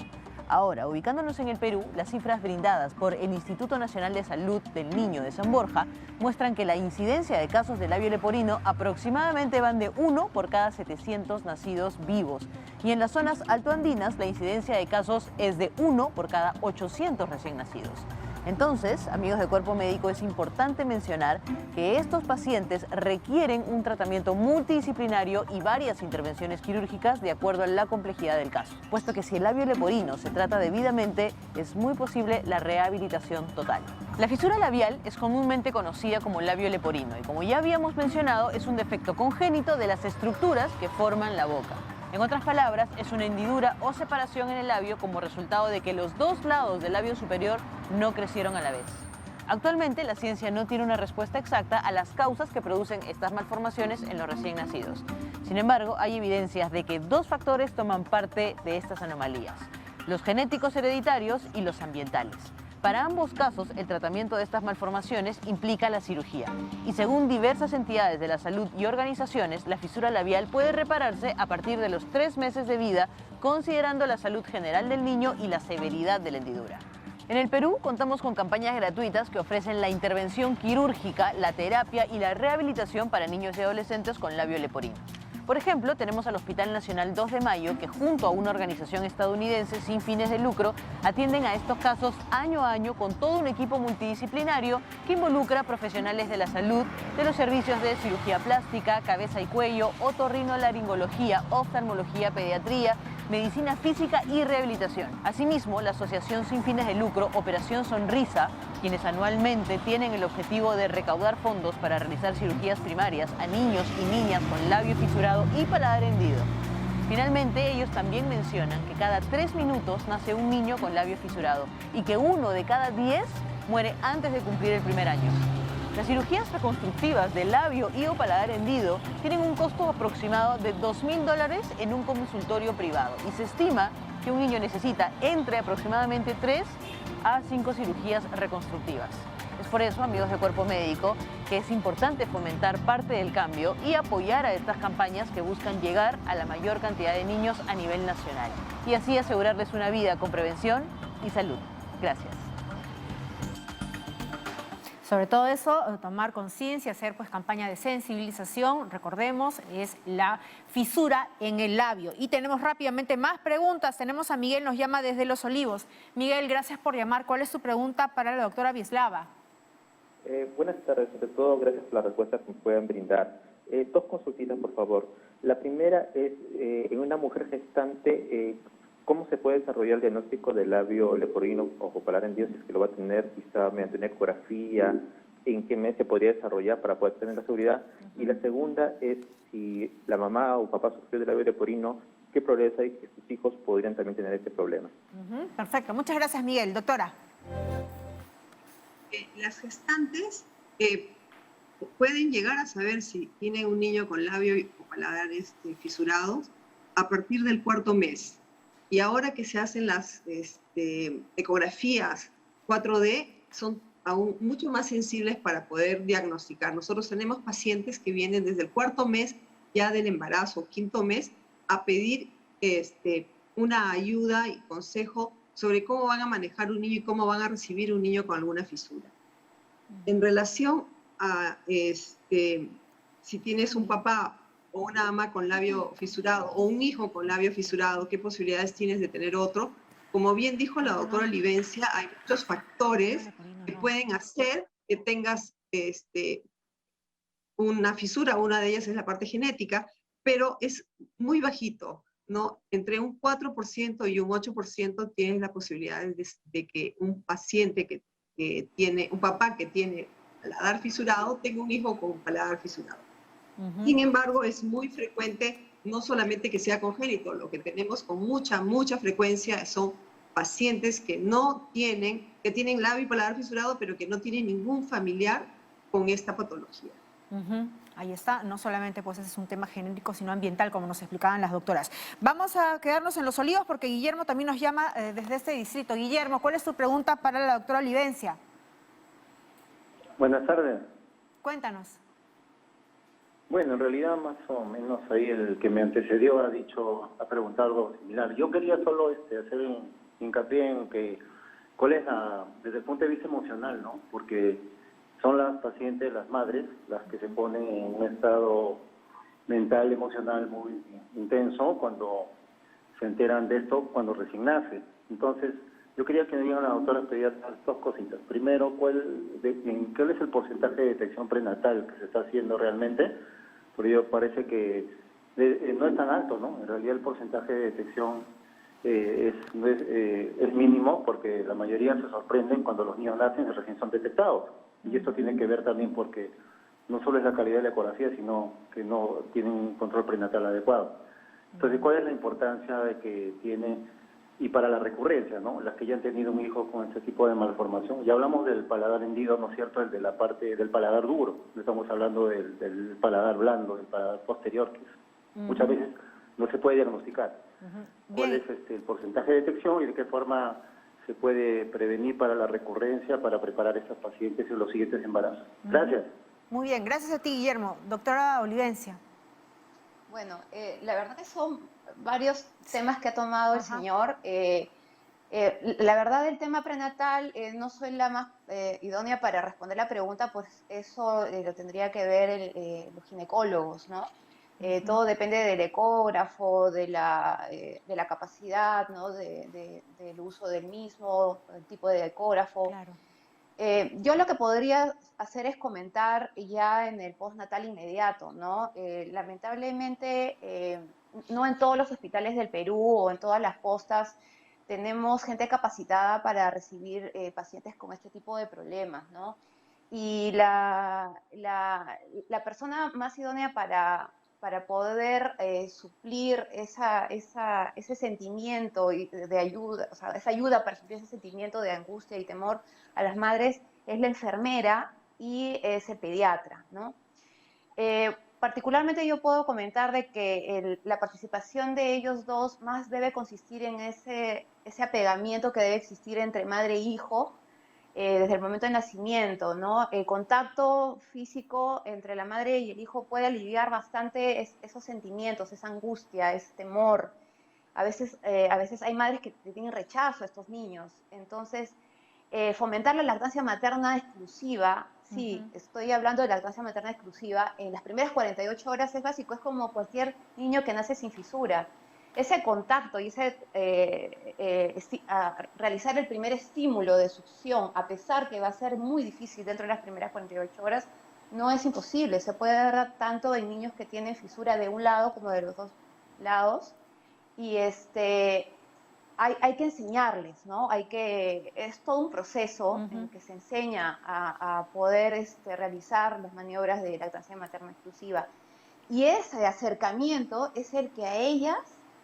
Ahora, ubicándonos en el Perú, las cifras brindadas por el Instituto Nacional de Salud del Niño de San Borja muestran que la incidencia de casos de labio leporino aproximadamente van de 1 por cada 700 nacidos vivos. Y en las zonas altoandinas la incidencia de casos es de 1 por cada 800 recién nacidos. Entonces, amigos de Cuerpo Médico, es importante mencionar que estos pacientes requieren un tratamiento multidisciplinario y varias intervenciones quirúrgicas de acuerdo a la complejidad del caso, puesto que si el labio leporino se trata debidamente, es muy posible la rehabilitación total. La fisura labial es comúnmente conocida como labio leporino y, como ya habíamos mencionado, es un defecto congénito de las estructuras que forman la boca. En otras palabras, es una hendidura o separación en el labio como resultado de que los dos lados del labio superior no crecieron a la vez. Actualmente, la ciencia no tiene una respuesta exacta a las causas que producen estas malformaciones en los recién nacidos. Sin embargo, hay evidencias de que dos factores toman parte de estas anomalías: los genéticos hereditarios y los ambientales. Para ambos casos, el tratamiento de estas malformaciones implica la cirugía. Y según diversas entidades de la salud y organizaciones, la fisura labial puede repararse a partir de los 3 meses de vida, considerando la salud general del niño y la severidad de la hendidura. En el Perú contamos con campañas gratuitas que ofrecen la intervención quirúrgica, la terapia y la rehabilitación para niños y adolescentes con labio leporino. Por ejemplo, tenemos al Hospital Nacional 2 de Mayo, que junto a una organización estadounidense sin fines de lucro atienden a estos casos año a año con todo un equipo multidisciplinario que involucra profesionales de la salud, de los servicios de cirugía plástica, cabeza y cuello, otorrinolaringología, oftalmología, pediatría, medicina física y rehabilitación. Asimismo, la asociación sin fines de lucro Operación Sonrisa, quienes anualmente tienen el objetivo de recaudar fondos para realizar cirugías primarias a niños y niñas con labio fisurado y paladar hendido. Finalmente, ellos también mencionan que cada 3 minutos nace un niño con labio fisurado y que 1 de cada 10 muere antes de cumplir el primer año. Las cirugías reconstructivas de labio y o paladar hendido tienen un costo aproximado de $2.000 en un consultorio privado y se estima que un niño necesita entre aproximadamente 3 a 5 cirugías reconstructivas. Es por eso, amigos de Cuerpo Médico, que es importante fomentar parte del cambio y apoyar a estas campañas que buscan llegar a la mayor cantidad de niños a nivel nacional y así asegurarles una vida con prevención y salud. Gracias. Sobre todo eso, tomar conciencia, hacer pues campaña de sensibilización, recordemos, es la fisura en el labio. Y tenemos rápidamente más preguntas. Tenemos a Miguel, nos llama desde Los Olivos. Miguel, gracias por llamar. ¿Cuál es su pregunta para la doctora Vieslava? Buenas tardes, sobre todo gracias por la respuesta que me puedan brindar. 2 consultitas, por favor. La primera es, en una mujer gestante, ¿cómo se puede desarrollar el diagnóstico del labio leporino o paladar hendido si es que lo va a tener quizá mediante una ecografía? ¿En qué mes se podría desarrollar para poder tener la seguridad? Y la segunda es, si la mamá o papá sufrió de labio leporino, ¿qué probabilidades hay que sus hijos podrían también tener este problema? Perfecto, muchas gracias, Miguel. Doctora. Las gestantes pueden llegar a saber si tienen un niño con labio o paladar fisurados a partir del 4.º mes. Y ahora que se hacen las ecografías 4D, son aún mucho más sensibles para poder diagnosticar. Nosotros tenemos pacientes que vienen desde el 4.º mes ya del embarazo, 5.º mes, a pedir una ayuda y consejo sobre cómo van a manejar un niño y cómo van a recibir un niño con alguna fisura. En relación a si tienes un papá o una mamá con labio fisurado o un hijo con labio fisurado, ¿qué posibilidades tienes de tener otro? Como bien dijo la doctora Olivencia, hay muchos factores que pueden hacer que tengas una fisura. Una de ellas es la parte genética, pero es muy bajito, ¿no? Entre un 4% y un 8% tienes la posibilidad de que un paciente que tiene, un papá que tiene paladar fisurado, tenga un hijo con paladar fisurado. Sin embargo, es muy frecuente, no solamente que sea congénito, lo que tenemos con mucha frecuencia son pacientes que tienen labio y paladar fisurado, pero que no tienen ningún familiar con esta patología. Ahí está, no solamente pues ese es un tema genérico, sino ambiental, como nos explicaban las doctoras. Vamos a quedarnos en Los Olivos porque Guillermo también nos llama desde este distrito. Guillermo, ¿cuál es tu pregunta para la doctora Olivencia? Buenas tardes. Cuéntanos. Bueno, en realidad más o menos ahí el que me antecedió ha preguntado algo similar. Yo quería solo hacer hincapié en que cuál es desde el punto de vista emocional, ¿no? Porque son las pacientes, las madres, las que se ponen en un estado mental, emocional muy intenso cuando se enteran de esto, cuando recién nace. Entonces, yo quería que me digan a la doctora pediatra 2 cositas. Primero, ¿cuál es el porcentaje de detección prenatal que se está haciendo realmente? Por ello parece que no es tan alto, ¿no? En realidad el porcentaje de detección es mínimo, porque la mayoría se sorprenden cuando los niños nacen y recién son detectados. Y esto tiene que ver también porque no solo es la calidad de la ecografía, sino que no tienen un control prenatal adecuado. Entonces, ¿cuál es la importancia de que tiene, y para la recurrencia, ¿no? Las que ya han tenido un hijo con este tipo de malformación? Ya hablamos del paladar hendido, ¿no es cierto?, el de la parte del paladar duro. No estamos hablando del paladar blando, del paladar posterior, que muchas veces no se puede diagnosticar. ¿Cuál es el porcentaje de detección y de qué forma se puede prevenir para la recurrencia, para preparar a estas pacientes en los siguientes embarazos? Gracias. Muy bien, gracias a ti, Guillermo. Doctora Olivencia. Bueno, la verdad que son varios temas que ha tomado el señor. La verdad, el tema prenatal, no soy la más idónea para responder la pregunta, pues eso lo tendría que ver los ginecólogos, ¿no? Todo depende del ecógrafo, de la capacidad, ¿no? del uso del mismo, el tipo de ecógrafo. Claro. Yo lo que podría hacer es comentar ya en el postnatal inmediato, ¿no? Lamentablemente, no en todos los hospitales del Perú o en todas las postas tenemos gente capacitada para recibir pacientes con este tipo de problemas, ¿no? Y la persona más idónea para poder suplir ese sentimiento de ayuda, o sea, esa ayuda para suplir ese sentimiento de angustia y temor a las madres es la enfermera y es el pediatra, ¿no? Particularmente yo puedo comentar de que la participación de ellos dos más debe consistir en ese apegamiento que debe existir entre madre e hijo, desde el momento del nacimiento, ¿no? El contacto físico entre la madre y el hijo puede aliviar bastante esos sentimientos, esa angustia, ese temor. A veces hay madres que tienen rechazo a estos niños. Entonces, fomentar la lactancia materna exclusiva, sí, estoy hablando de lactancia materna exclusiva, en las primeras 48 horas es básico, es como cualquier niño que nace sin fisura. Ese contacto y realizar el primer estímulo de succión, a pesar que va a ser muy difícil dentro de las primeras 48 horas, no es imposible. Se puede dar tanto en niños que tienen fisura de un lado como de los dos lados. Y hay que enseñarles, ¿no? Es todo un proceso en que se enseña a poder realizar las maniobras de lactancia materna exclusiva. Y ese acercamiento es el que a ellas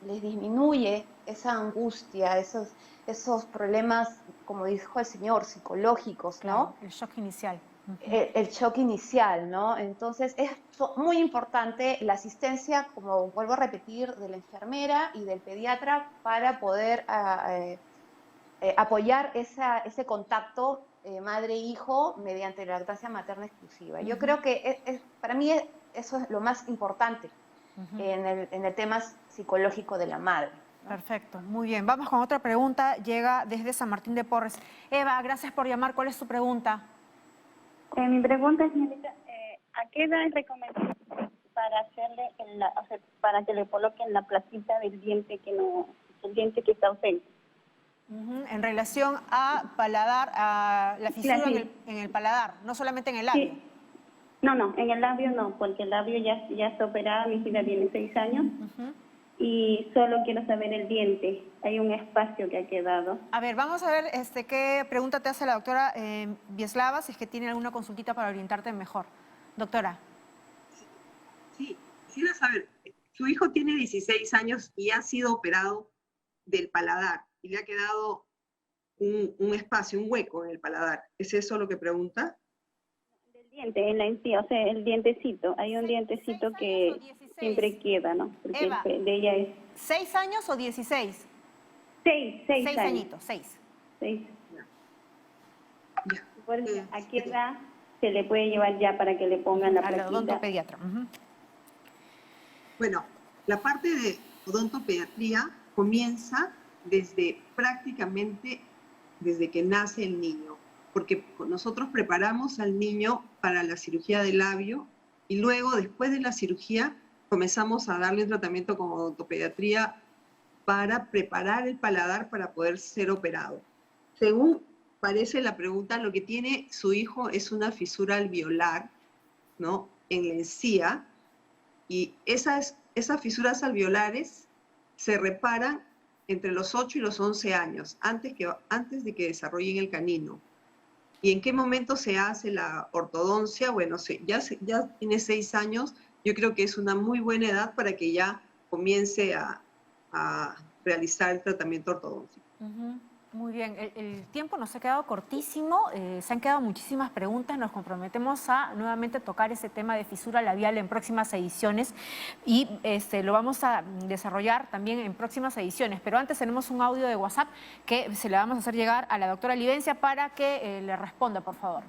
les disminuye esa angustia, esos problemas, como dijo el señor, psicológicos, ¿no? Claro, el shock inicial. El shock inicial, ¿no? Entonces es muy importante la asistencia, como vuelvo a repetir, de la enfermera y del pediatra para poder apoyar ese contacto madre-hijo mediante la lactancia materna exclusiva. Yo creo que para mí eso es lo más importante en el tema psicológico de la madre. Perfecto, muy bien. Vamos con otra pregunta. Llega desde San Martín de Porres. Eva, gracias por llamar. ¿Cuál es tu pregunta? Mi pregunta es, señorita, ¿a qué edad es recomendable para hacerle para que le coloquen la placita del diente el diente que está ausente? En relación a paladar, a la fisura en el paladar, no solamente en el labio. Sí. No, en el labio no, porque el labio ya está operada, mi hija tiene 6 años y solo quiero saber el diente. Hay un espacio que ha quedado. A ver, vamos a ver qué pregunta te hace la doctora Vieslava, si es que tiene alguna consultita para orientarte mejor. Doctora. Sí, quisiera saber, su hijo tiene 16 años y ha sido operado del paladar y le ha quedado un espacio, un hueco en el paladar. ¿Es eso lo que pregunta? Diente, o sea, el dientecito. Hay un dientecito que siempre queda, ¿no? Porque Eva, de ella es... ¿6 años o 16? 6 años. Añitos, 6. 6. ¿A qué edad se le puede llevar ya para que le pongan la plaquita? Al odontopediatra. Bueno, la parte de odontopediatría comienza prácticamente desde que nace el niño, porque nosotros preparamos al niño para la cirugía del labio y luego, después de la cirugía, comenzamos a darle un tratamiento con odontopediatría para preparar el paladar para poder ser operado. Según parece la pregunta, lo que tiene su hijo es una fisura alveolar, ¿no?, en la encía, y esas fisuras alveolares se reparan entre los 8 y los 11 años, antes de que desarrollen el canino. ¿Y en qué momento se hace la ortodoncia? Bueno, ya tiene 6 años, yo creo que es una muy buena edad para que ya comience a realizar el tratamiento ortodóntico. Muy bien, el tiempo nos ha quedado cortísimo, se han quedado muchísimas preguntas, nos comprometemos a nuevamente tocar ese tema de fisura labial en próximas ediciones y lo vamos a desarrollar también en próximas ediciones, pero antes tenemos un audio de WhatsApp que se le vamos a hacer llegar a la doctora Livencia para que le responda, por favor.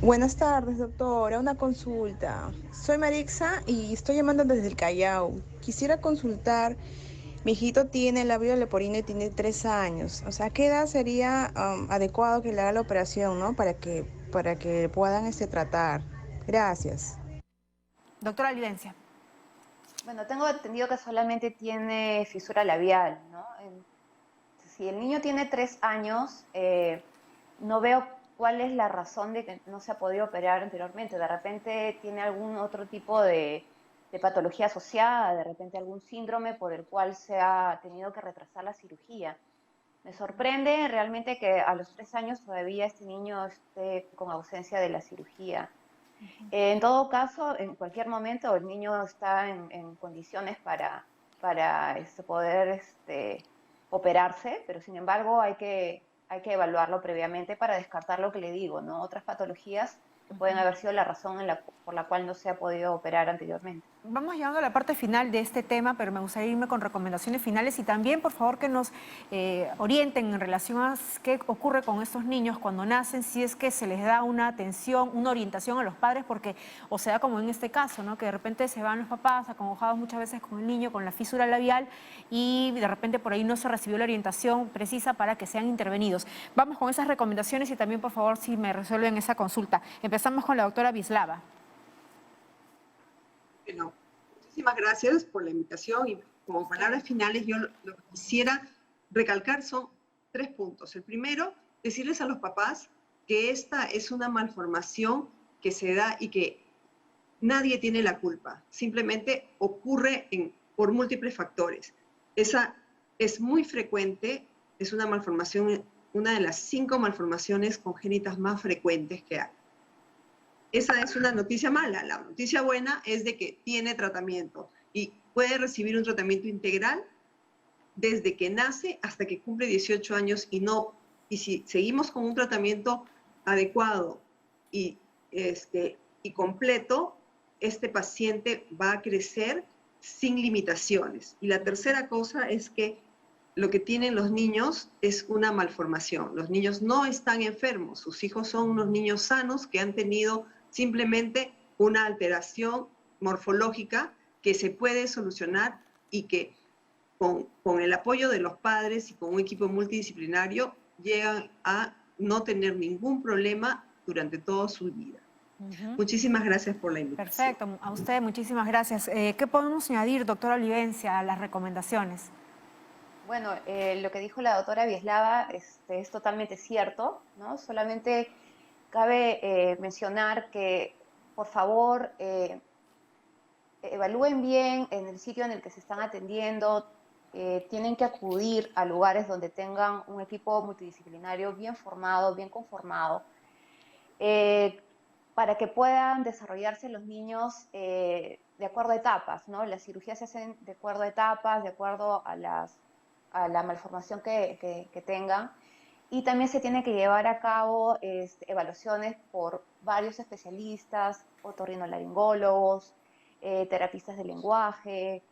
Buenas tardes, doctora. Una consulta. Soy Marixa y estoy llamando desde el Callao. Quisiera consultar. Mi hijito tiene labio leporino y tiene 3 años. O sea, ¿qué edad sería adecuado que le haga la operación, ¿no? Para que puedan tratar. Gracias. Doctora Livencia. Bueno, tengo entendido que solamente tiene fisura labial, ¿no? Si el niño tiene 3 años, no veo cuál es la razón de que no se ha podido operar anteriormente. De repente tiene algún otro tipo de patología asociada, de repente algún síndrome por el cual se ha tenido que retrasar la cirugía. Me sorprende realmente que a los 3 años todavía este niño esté con ausencia de la cirugía. En todo caso, en cualquier momento el niño está en condiciones para poder operarse, pero sin embargo hay que evaluarlo previamente para descartar lo que le digo, ¿no? Otras patologías que pueden haber sido la razón por la cual no se ha podido operar anteriormente. Vamos llegando a la parte final de este tema, pero me gustaría irme con recomendaciones finales y también, por favor, que nos orienten en relación a qué ocurre con estos niños cuando nacen, si es que se les da una atención, una orientación a los padres, porque, o sea, como en este caso, ¿no? Que de repente se van los papás acongojados muchas veces con el niño, con la fisura labial, y de repente por ahí no se recibió la orientación precisa para que sean intervenidos. Vamos con esas recomendaciones y también, por favor, si me resuelven esa consulta. Empezamos con la doctora Vieslava. Bueno, muchísimas gracias por la invitación y como palabras finales yo lo que quisiera recalcar son 3 puntos. El primero, decirles a los papás que esta es una malformación que se da y que nadie tiene la culpa. Simplemente ocurre por múltiples factores. Esa es muy frecuente, es una malformación, una de las 5 malformaciones congénitas más frecuentes que hay. Esa es una noticia mala. La noticia buena es de que tiene tratamiento y puede recibir un tratamiento integral desde que nace hasta que cumple 18 años y si seguimos con un tratamiento adecuado y completo, este paciente va a crecer sin limitaciones. Y la tercera cosa es que lo que tienen los niños es una malformación. Los niños no están enfermos, sus hijos son unos niños sanos que han tenido simplemente una alteración morfológica que se puede solucionar y que con el apoyo de los padres y con un equipo multidisciplinario llegan a no tener ningún problema durante toda su vida. Muchísimas gracias por la invitación. Perfecto, a usted muchísimas gracias. ¿Qué podemos añadir, doctora Livencia, a las recomendaciones? Bueno, lo que dijo la doctora Vieslava es totalmente cierto, ¿no? Solamente cabe mencionar que, por favor, evalúen bien en el sitio en el que se están atendiendo. Tienen que acudir a lugares donde tengan un equipo multidisciplinario bien formado, bien conformado, para que puedan desarrollarse los niños de acuerdo a etapas, ¿no? Las cirugías se hacen de acuerdo a etapas, de acuerdo a la malformación que tengan. Y también se tiene que llevar a cabo evaluaciones por varios especialistas, otorrinolaringólogos, terapistas del lenguaje,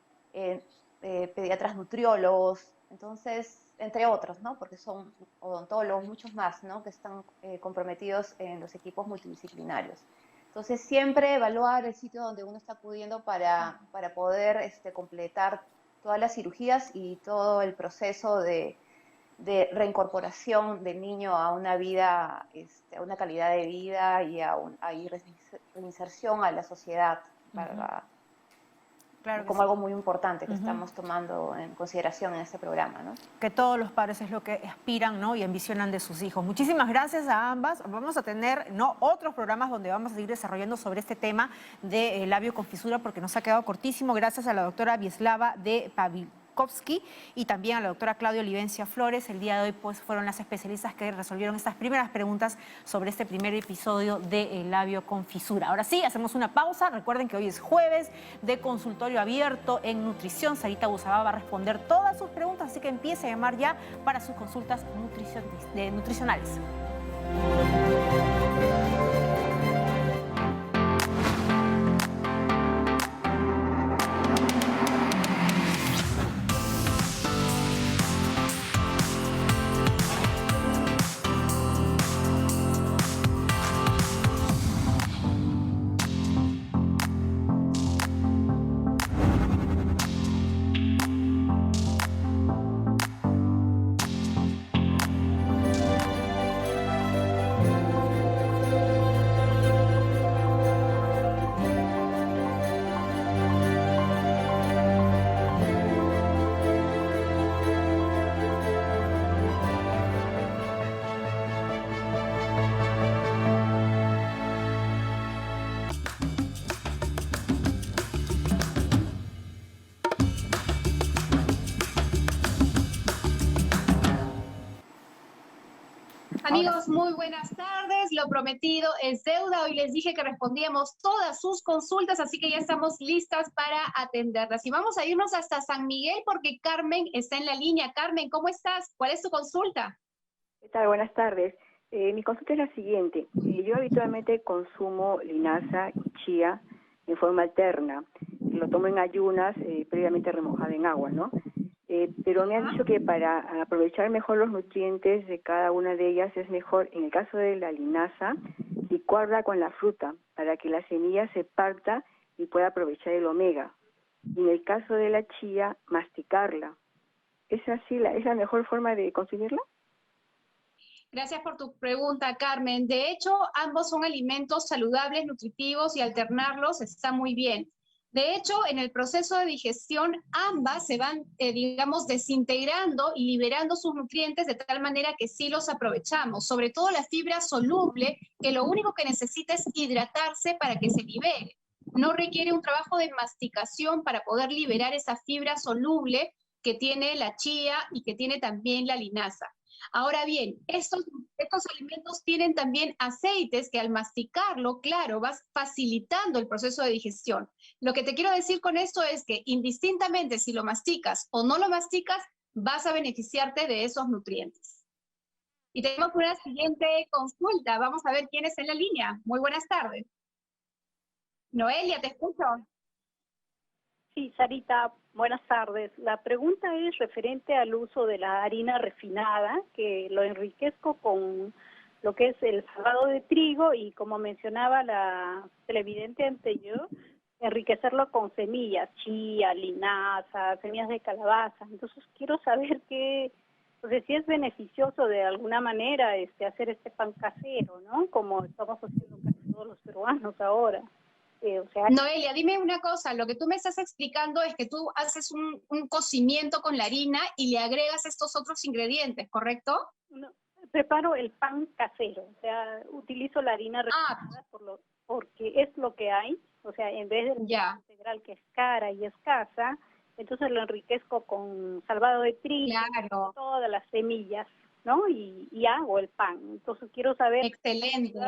pediatras nutriólogos, entonces, entre otros, ¿no? Porque son odontólogos, muchos más, ¿no? Que están comprometidos en los equipos multidisciplinarios. Entonces, siempre evaluar el sitio donde uno está acudiendo para poder completar todas las cirugías y todo el proceso de reincorporación del niño a una vida, a una calidad de vida y a reinserción a la sociedad, Claro como sí. algo muy importante que estamos tomando en consideración en este programa, ¿no? Que todos los padres es lo que aspiran, ¿no? Y ambicionan de sus hijos. Muchísimas gracias a ambas. Vamos a tener otros programas donde vamos a seguir desarrollando sobre este tema de labio con fisura porque nos ha quedado cortísimo. Gracias a la doctora Vieslava de Pavilkovsky y también a la doctora Claudia Livencia Flores. El día de hoy pues, fueron las especialistas que resolvieron estas primeras preguntas sobre este primer episodio de labio con fisura. Ahora sí, hacemos una pausa. Recuerden que hoy es jueves de consultorio abierto en nutrición. Sarita Busabá va a responder todas sus preguntas, así que empiece a llamar ya para sus consultas nutricionales. Amigos, muy buenas tardes. Lo prometido es deuda. Hoy les dije que respondíamos todas sus consultas, así que ya estamos listas para atenderlas. Y vamos a irnos hasta San Miguel porque Carmen está en la línea. Carmen, ¿cómo estás? ¿Cuál es tu consulta? ¿Qué tal? Buenas tardes. Mi consulta es la siguiente. Yo habitualmente consumo linaza y chía en forma alterna. Lo tomo en ayunas, previamente remojada en agua, ¿no? Pero me han dicho que para aprovechar mejor los nutrientes de cada una de ellas es mejor, en el caso de la linaza, licuarla con la fruta para que la semilla se parta y pueda aprovechar el omega. Y en el caso de la chía, masticarla. ¿Es así es la mejor forma de consumirla? Gracias por tu pregunta, Carmen. De hecho, ambos son alimentos saludables, nutritivos y alternarlos está muy bien. De hecho, en el proceso de digestión, ambas se van, digamos, desintegrando y liberando sus nutrientes de tal manera que sí los aprovechamos. Sobre todo la fibra soluble, que lo único que necesita es hidratarse para que se libere. No requiere un trabajo de masticación para poder liberar esa fibra soluble que tiene la chía y que tiene también la linaza. Ahora bien, estos alimentos tienen también aceites que al masticarlo, claro, vas facilitando el proceso de digestión. Lo que te quiero decir con esto es que indistintamente si lo masticas o no lo masticas, vas a beneficiarte de esos nutrientes. Y tenemos una siguiente consulta. Vamos a ver quién es en la línea. Muy buenas tardes. Noelia, te escucho. Sí, Sarita, buenas tardes. La pregunta es referente al uso de la harina refinada, que lo enriquezco con lo que es el salvado de trigo y, como mencionaba la televidente anterior, enriquecerlo con semillas, chía, linaza, semillas de calabaza. Entonces quiero saber si es beneficioso de alguna manera hacer este pan casero, ¿no? Como estamos haciendo casi todos los peruanos ahora. Noelia, dime una cosa, lo que tú me estás explicando es que tú haces un cocimiento con la harina y le agregas estos otros ingredientes, ¿correcto? No, preparo el pan casero, utilizo la harina refinada porque es lo que hay, en vez de la integral que es cara y escasa, entonces lo enriquezco con salvado de trigo, todas las semillas, ¿no? Y hago el pan. Entonces quiero saber... Excelente.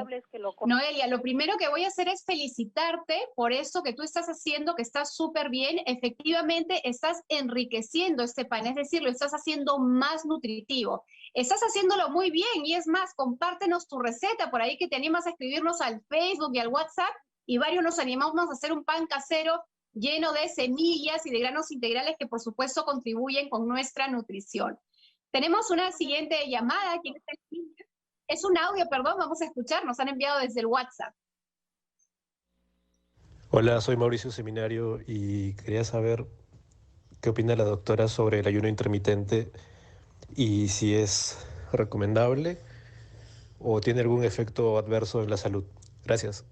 Noelia, lo primero que voy a hacer es felicitarte por eso que tú estás haciendo, que está súper bien. Efectivamente, estás enriqueciendo este pan, es decir, lo estás haciendo más nutritivo. Estás haciéndolo muy bien y es más, compártenos tu receta por ahí que te animas a escribirnos al Facebook y al WhatsApp y varios nos animamos a hacer un pan casero lleno de semillas y de granos integrales que por supuesto contribuyen con nuestra nutrición. Tenemos una siguiente llamada. ¿Quién está en línea? Es un audio, perdón, vamos a escuchar. Nos han enviado desde el WhatsApp. Hola, soy Mauricio Seminario y quería saber qué opina la doctora sobre el ayuno intermitente y si es recomendable o tiene algún efecto adverso en la salud. Gracias.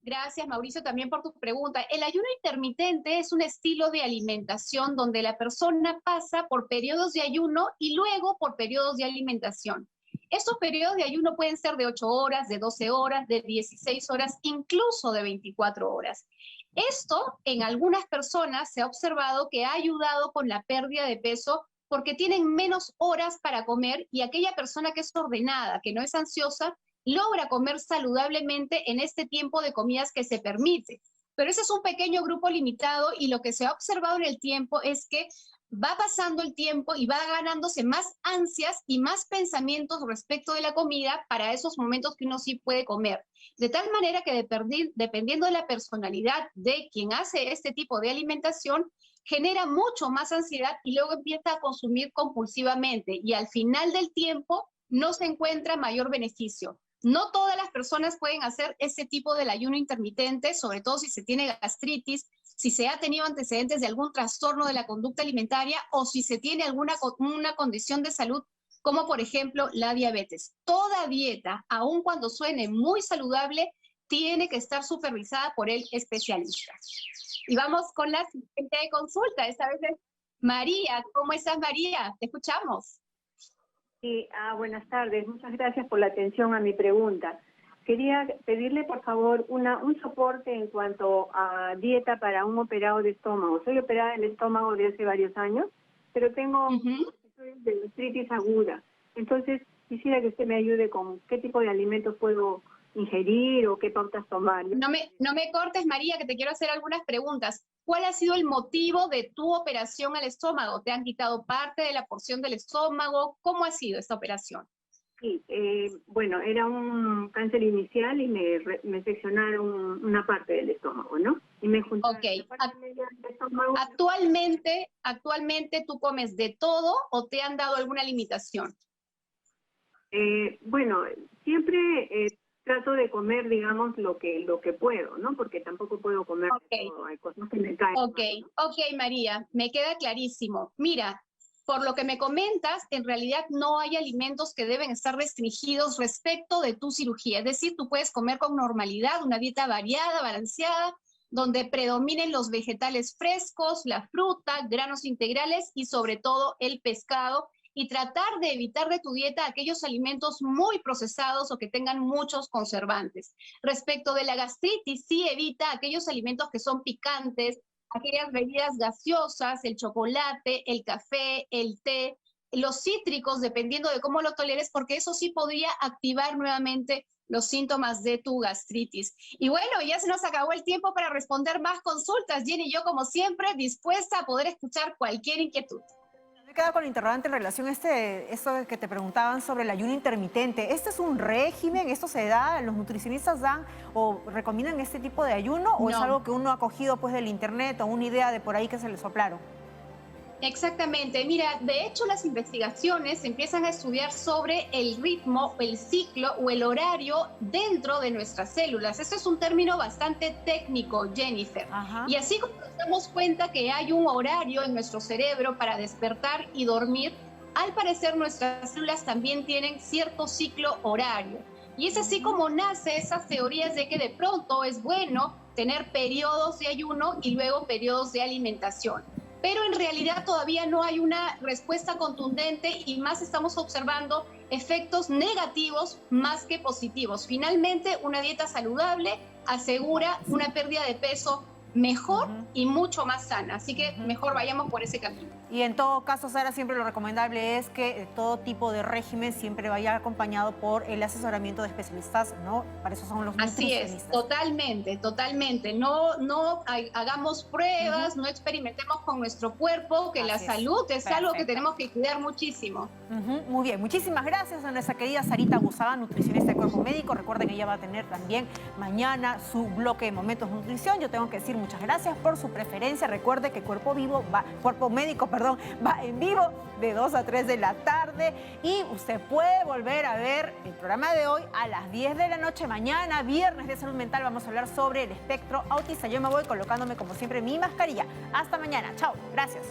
Gracias, Mauricio, también por tu pregunta. El ayuno intermitente es un estilo de alimentación donde la persona pasa por periodos de ayuno y luego por periodos de alimentación. Estos periodos de ayuno pueden ser de 8 horas, de 12 horas, de 16 horas, incluso de 24 horas. Esto en algunas personas se ha observado que ha ayudado con la pérdida de peso porque tienen menos horas para comer y aquella persona que es ordenada, que no es ansiosa, logra comer saludablemente en este tiempo de comidas que se permite. Pero ese es un pequeño grupo limitado y lo que se ha observado en el tiempo es que va pasando el tiempo y va ganándose más ansias y más pensamientos respecto de la comida para esos momentos que uno sí puede comer. De tal manera que dependiendo de la personalidad de quien hace este tipo de alimentación, genera mucho más ansiedad y luego empieza a consumir compulsivamente y al final del tiempo no se encuentra mayor beneficio. No todas las personas pueden hacer ese tipo de ayuno intermitente, sobre todo si se tiene gastritis, si se ha tenido antecedentes de algún trastorno de la conducta alimentaria o si se tiene una condición de salud, como por ejemplo la diabetes. Toda dieta, aun cuando suene muy saludable, tiene que estar supervisada por el especialista. Y vamos con la siguiente consulta. Esta vez es María. ¿Cómo estás, María? Te escuchamos. Sí, buenas tardes. Muchas gracias por la atención a mi pregunta. Quería pedirle, por favor, un soporte en cuanto a dieta para un operado de estómago. Soy operada del estómago de hace varios años, pero tengo de gastritis aguda. Entonces, quisiera que usted me ayude con qué tipo de alimentos puedo ingerir o qué pautas tomar. No me cortes, María, que te quiero hacer algunas preguntas. ¿Cuál ha sido el motivo de tu operación al estómago? ¿Te han quitado parte de la porción del estómago? ¿Cómo ha sido esta operación? Sí, bueno, era un cáncer inicial y me seccionaron una parte del estómago, ¿no? Y me juntaron la parte media del estómago. ¿Actualmente tú comes de todo o te han dado alguna limitación? Bueno, siempre trato de comer, digamos, lo que puedo, ¿no? Porque tampoco puedo comer de todo, hay cosas que me caen. Ok, María, me queda clarísimo. Mira, por lo que me comentas, en realidad no hay alimentos que deben estar restringidos respecto de tu cirugía. Es decir, tú puedes comer con normalidad, una dieta variada, balanceada, donde predominen los vegetales frescos, la fruta, granos integrales y sobre todo el pescado, y tratar de evitar de tu dieta aquellos alimentos muy procesados o que tengan muchos conservantes. Respecto de la gastritis, sí evita aquellos alimentos que son picantes, aquellas bebidas gaseosas, el chocolate, el café, el té, los cítricos, dependiendo de cómo lo toleres, porque eso sí podría activar nuevamente los síntomas de tu gastritis. Y bueno, ya se nos acabó el tiempo para responder más consultas. Jenny y yo, como siempre, dispuesta a poder escuchar cualquier inquietud. Me quedo con el interrogante en relación a esto que te preguntaban sobre el ayuno intermitente. ¿Este es un régimen? ¿Esto se da? ¿Los nutricionistas dan o recomiendan este tipo de ayuno? ¿O es algo que uno ha cogido pues del internet o una idea de por ahí que se le soplaron? Exactamente. Mira, de hecho las investigaciones empiezan a estudiar sobre el ritmo, el ciclo o el horario dentro de nuestras células. Este es un término bastante técnico, Jennifer. Y así como nos damos cuenta que hay un horario en nuestro cerebro para despertar y dormir, al parecer nuestras células también tienen cierto ciclo horario. Y es así como nace esas teorías de que de pronto es bueno tener periodos de ayuno y luego periodos de alimentación. Pero en realidad todavía no hay una respuesta contundente y más estamos observando efectos negativos más que positivos. Finalmente, una dieta saludable asegura una pérdida de peso mejor y mucho más sana. Así que mejor vayamos por ese camino. Y en todo caso, Sara, siempre lo recomendable es que todo tipo de régimen siempre vaya acompañado por el asesoramiento de especialistas, ¿no? Para eso son los nutricionistas. Así es, totalmente, totalmente. No hagamos pruebas, no experimentemos con nuestro cuerpo, que la salud es algo que tenemos que cuidar muchísimo. Muy bien, muchísimas gracias a nuestra querida Sarita Guzaba, nutricionista de Cuerpo Médico. Recuerden que ella va a tener también mañana su bloque de Momentos de Nutrición. Yo tengo que decir muchas gracias por su preferencia. Recuerde que Cuerpo Médico va en vivo de 2 a 3 de la tarde y usted puede volver a ver el programa de hoy a las 10 de la noche. Mañana, viernes de salud mental, vamos a hablar sobre el espectro autista. Yo me voy colocándome como siempre mi mascarilla. Hasta mañana. Chao. Gracias.